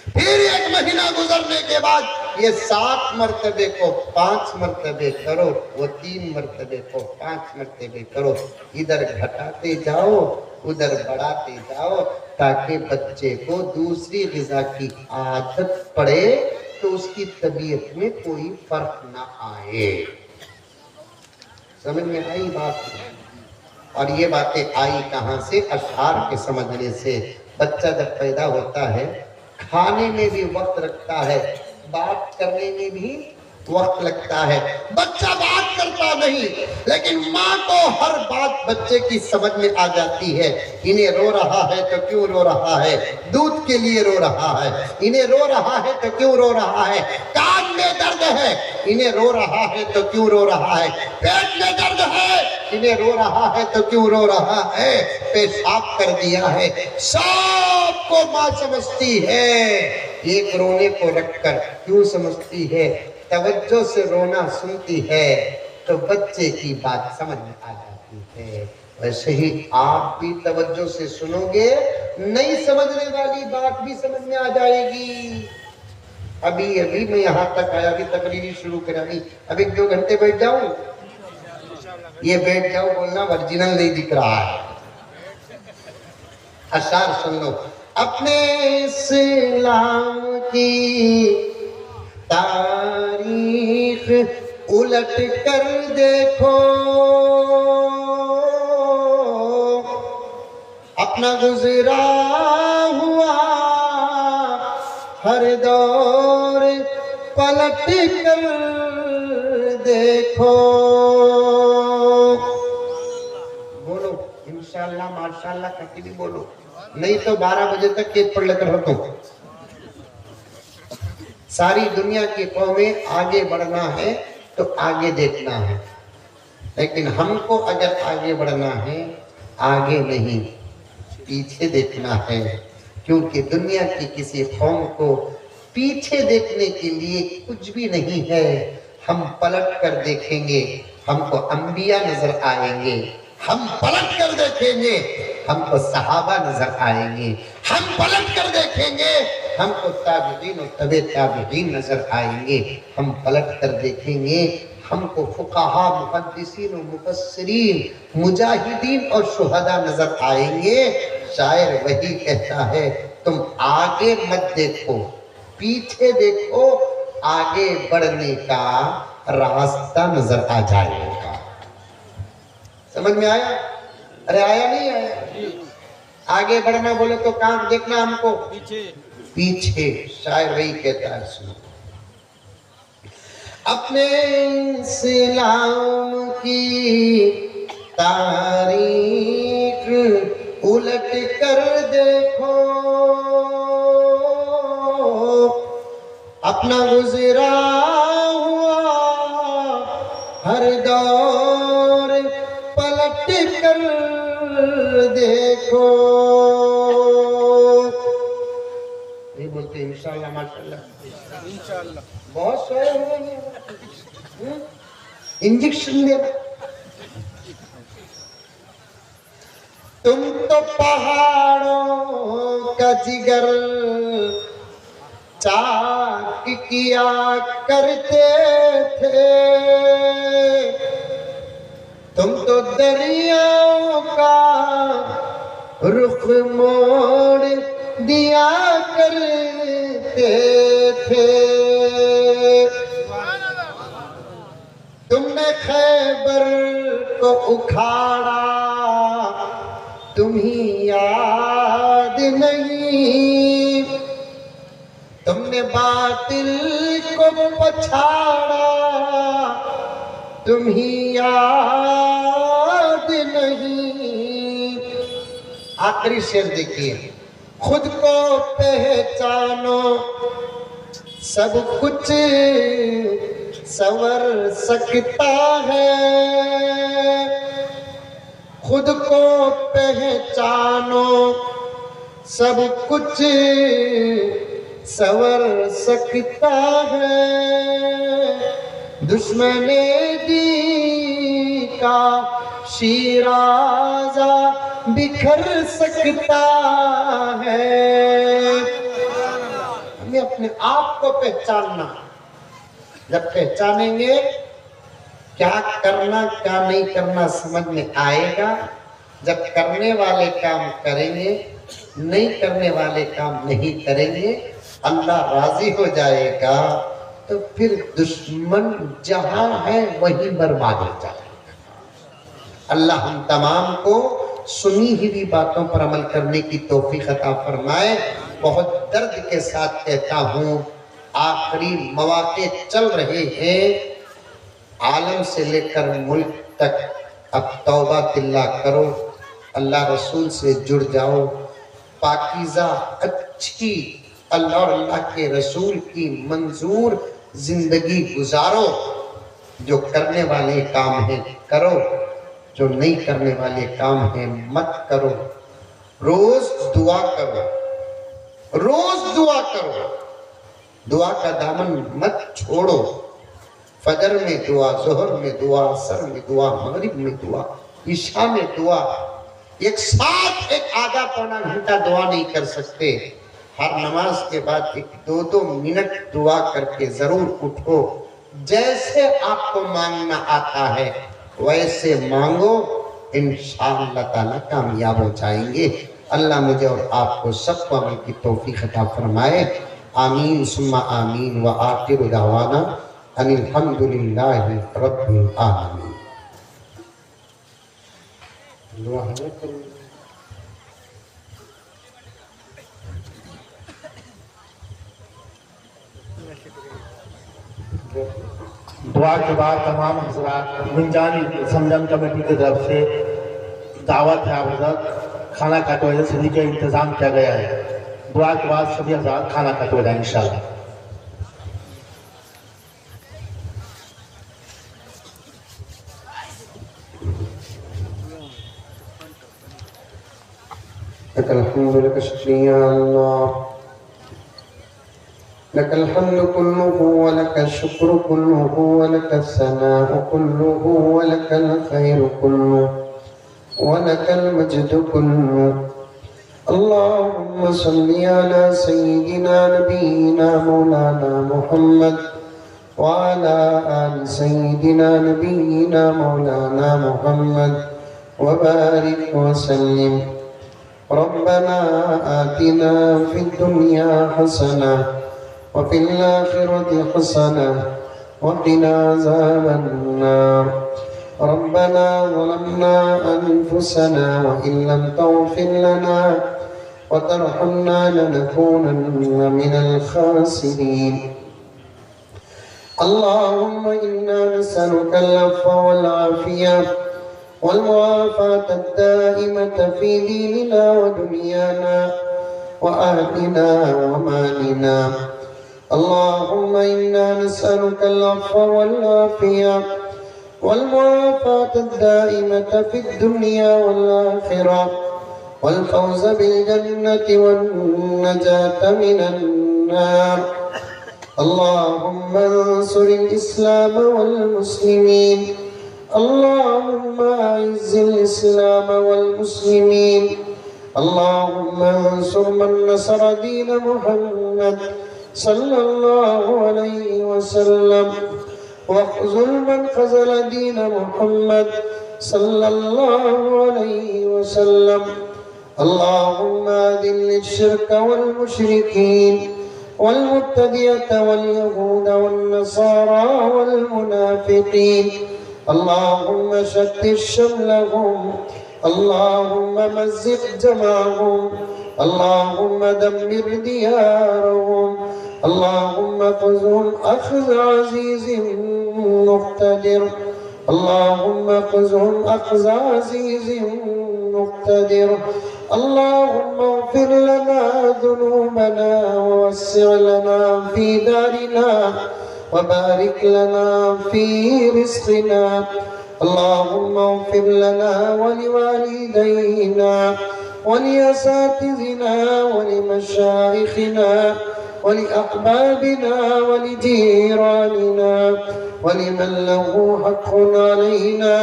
پھر 1 مہینہ گزرنے کے بعد یہ 7 مرتبے کو 5 مرتبے کرو، وہ 3 مرتبے کو 5 مرتبے کرو۔ ادھر گھٹاتے جاؤ، ادھر بڑھاتے جاؤ، تاکہ بچے کو دوسری غذا کی عادت پڑے تو اس کی طبیعت میں کوئی فرق نہ آئے۔ سمجھ میں آئی بات؟ اور یہ باتیں آئی کہاں سے؟ اشعار کے سمجھنے سے۔ بچہ جب پیدا ہوتا ہے کھانے میں بھی وقت رکھتا ہے، بات کرنے میں بھی وقت لگتا ہے. بچہ بات کرتا نہیں لیکن ماں کو ہر بات بچے کی سمجھ میں آ جاتی ہے. انہیں رو رہا ہے تو کیوں رو رہا ہے, دودھ کے لیے رو رہا ہے. انہیں رو رہا ہے تو کیوں رو رہا ہے, کان میں درد ہے. انہیں رو رہا ہے تو کیوں رو رہا ہے, پیٹ میں درد ہے. انہیں رو رہا ہے تو کیوں رو رہا ہے, پیشاب کر دیا ہے. سب کو ماں سمجھتی ہے. ایک رونے کو رکھ کر کیوں سمجھتی ہے, توجہ سے رونا سنتی ہے تو بچے کی بات سمجھ میں آ جاتی ہے. ویسے ہی آپ بھی توجہ سے سنو گے, نہیں سمجھنے والی بات بھی سمجھ میں آ جائے گی. ابھی میں یہاں تک آیا, ابھی تقریری شروع کرانی, اب 1-2 گھنٹے بیٹھ جاؤں. یہ بیٹھ جاؤ بولنا ورجنل نہیں دکھ رہا ہے. اشعار سن لو. اپنے اسلام کی تاریخ الٹ کر دیکھو, اپنا گزرا ہوا ہر دور پلٹ کر دیکھو. بولو انشاءاللہ ماشاءاللہ کہتی بھی بولو, نہیں تو 12 بجے تک کیک پڑھ لے کر ہو. تو ساری دنیا کی قومیں آگے بڑھنا ہے تو آگے دیکھنا ہے, لیکن ہم کو اگر آگے بڑھنا ہے آگے نہیں پیچھے دیکھنا ہے. کیونکہ دنیا کی کسی قوم کو پیچھے دیکھنے کے لیے کچھ بھی نہیں ہے. ہم پلٹ کر دیکھیں گے ہم کو انبیاء نظر آئیں گے, ہم پلٹ کر دیکھیں گے ہم کو صحابہ نظر آئیں گے, ہم پلٹ کر دیکھیں گے ہم کو تابعین و تبع تابعین نظر آئیں گے, ہم پلٹ کر دیکھیں گے ہم کو فقہاء محدثین و مفسرین مجاہدین اور شہداء نظر آئیں گے. شاعر وہی کہتا ہے تم آگے مت دیکھو پیچھے دیکھو, آگے بڑھنے کا راستہ نظر آ جائے گا. سمجھ میں آیا؟ ارے آیا نہیں آیا؟ آگے بڑھنا بولے تو کام دیکھنا ہم کو پیچھے. شاعر وہی کہتا ہے سنو. اپنے اسلام کی تاریخ الٹ کر دیکھو, اپنا گزرا ہوا ہر دور پلٹ کر دیکھو. نہیں بولتے انشاءاللہ ماشاءاللہ انشاءاللہ بہت شعر ہو رہے ہیں. انجیکشن دینا. تم تو پہاڑوں کا جگر چاک کیا کرتے تھے, تم تو دریاؤں کا رخ موڑ دیا کرتے تھے. تم نے خیبر کو اکھاڑا تمہیں یاد نہیں, تم نے باطل کو پچھاڑا تمہیں یاد نہیں. آخری شعر دیکھیے. خود کو پہچانو سب کچھ سنور سکتا ہے, خود کو پہچانو سب کچھ سنور سکتا ہے. دشمن دین کا شیرازہ بکھر سکتا ہے. ہمیں اپنے آپ کو پہچاننا, جب پہچانیں گے کیا کرنا کیا نہیں کرنا سمجھ میں آئے گا. جب کرنے والے کام کریں گے نہیں کرنے والے کام نہیں کریں گے, اللہ راضی ہو جائے گا تو پھر دشمن جہاں ہے وہیں برباد ہو جائے گا. اللہ ہم تمام کو سنی ہوئی باتوں پر عمل کرنے کی توفیق عطا فرمائے. بہت درد کے ساتھ کہتا ہوں آخری مواقع چل رہے ہیں، عالم سے لے کر ملک تک اب توبہ اللہ کرو، اللہ رسول سے جڑ جاؤ، پاکیزہ اچھی اللہ اور اللہ کے رسول کی منظور زندگی گزارو، جو کرنے والے کام ہیں کرو، جو نہیں کرنے والے کام ہیں مت کرو، روز دعا کرو، روز دعا کرو، دعا کا دامن مت چھوڑو، فجر میں دعا، ظہر میں دعا، عصر میں دعا، مغرب میں دعا، عشاء میں دعا، ایک ساتھ ایک آدھا پونا گھنٹہ دعا نہیں کر سکتے، ہر نماز کے بعد 1-2 منٹ دعا کر کے ضرور اٹھو، جیسے آپ کو مانگنا آتا ہے ویسے مانگو، انشاءاللہ تعالیٰ کامیاب ہو جائیں گے۔ اللہ مجھے اور آپ کو سب کو عمل کی توفیق عطا فرمائے، آمین ثم آمین، وآخر دعوانا ان الحمدللہ رب العالمین۔ دعا کے بعد تمام حضرات منجانی زمزم کمیٹی کی طرف سے دعوت ہے، حضرت کھانا کھاتے ہوئے صدی کا انتظام کیا گیا ہے، دعا کے بعد سبھی حضرات کھانا کھاتے ہوئے جائیں انشاءاللہ۔ لك الحمد لك شكريا الله، لك الحمد كله ولك الشكر كله ولك الثناء كله ولك الخير كله ولك المجد كله. اللهم صل على سيدنا نبينا مولانا محمد وعلى آل سيدنا نبينا مولانا محمد وبارك وسلم. ربنا آتنا في الدنيا حسنة وفي الآخرة حسنة وقنا عذاب النار. ربنا ظلمنا أنفسنا وإن لم تغفر لنا وترحمنا لنكونن من الخاسرين. اللهم إنا نسألك العفو والعافية والمعافاة الدائمة في ديننا ودنيانا وأهلنا ومالنا. اللهم إنا نسألك العفو والعافية والمعافاة الدائمة في الدنيا والآخرة والفوز بالجنة والنجاة من النار. اللهم انصر الإسلام والمسلمين. اللهم أعز الإسلام والمسلمين. اللهم انصر من نصر دين محمد صلى الله عليه وسلم واخذل من خذل دين محمد صلى الله عليه وسلم. اللهم أذل الشرك والمشركين والمبتدعة واليهود والنصارى والمنافقين. اللهم شتت شملهم. اللهم مزق جمعهم. اللهم دمر ديارهم. اللهم خذهم أخذ عزيز مقتدر. اللهم خذهم أخذ عزيز مقتدر. اللهم اغفر لنا ذنوبنا ووسع لنا في دارنا وبارك لنا في رزقنا. اللهم اغفر لنا ولوالدينا ولأساتذتنا ولمشايخنا ولأحبابنا ولجيراننا ولمن له حق علينا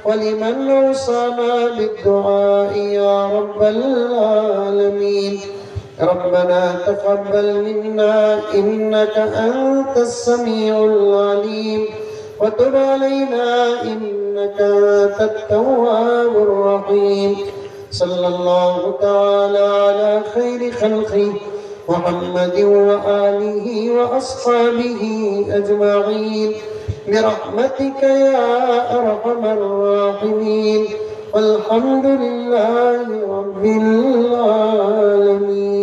ولمن أوصانا بالدعاء يا رب العالمين. ربنا تقبل منا إنك أنت السميع العليم وتب علينا إنك أنت التواب الرحيم. صلى الله تعالى على خير خلقه محمد وآله وأصحابه أجمعين برحمتك يا أرحم الراحمين. والحمد لله رب العالمين.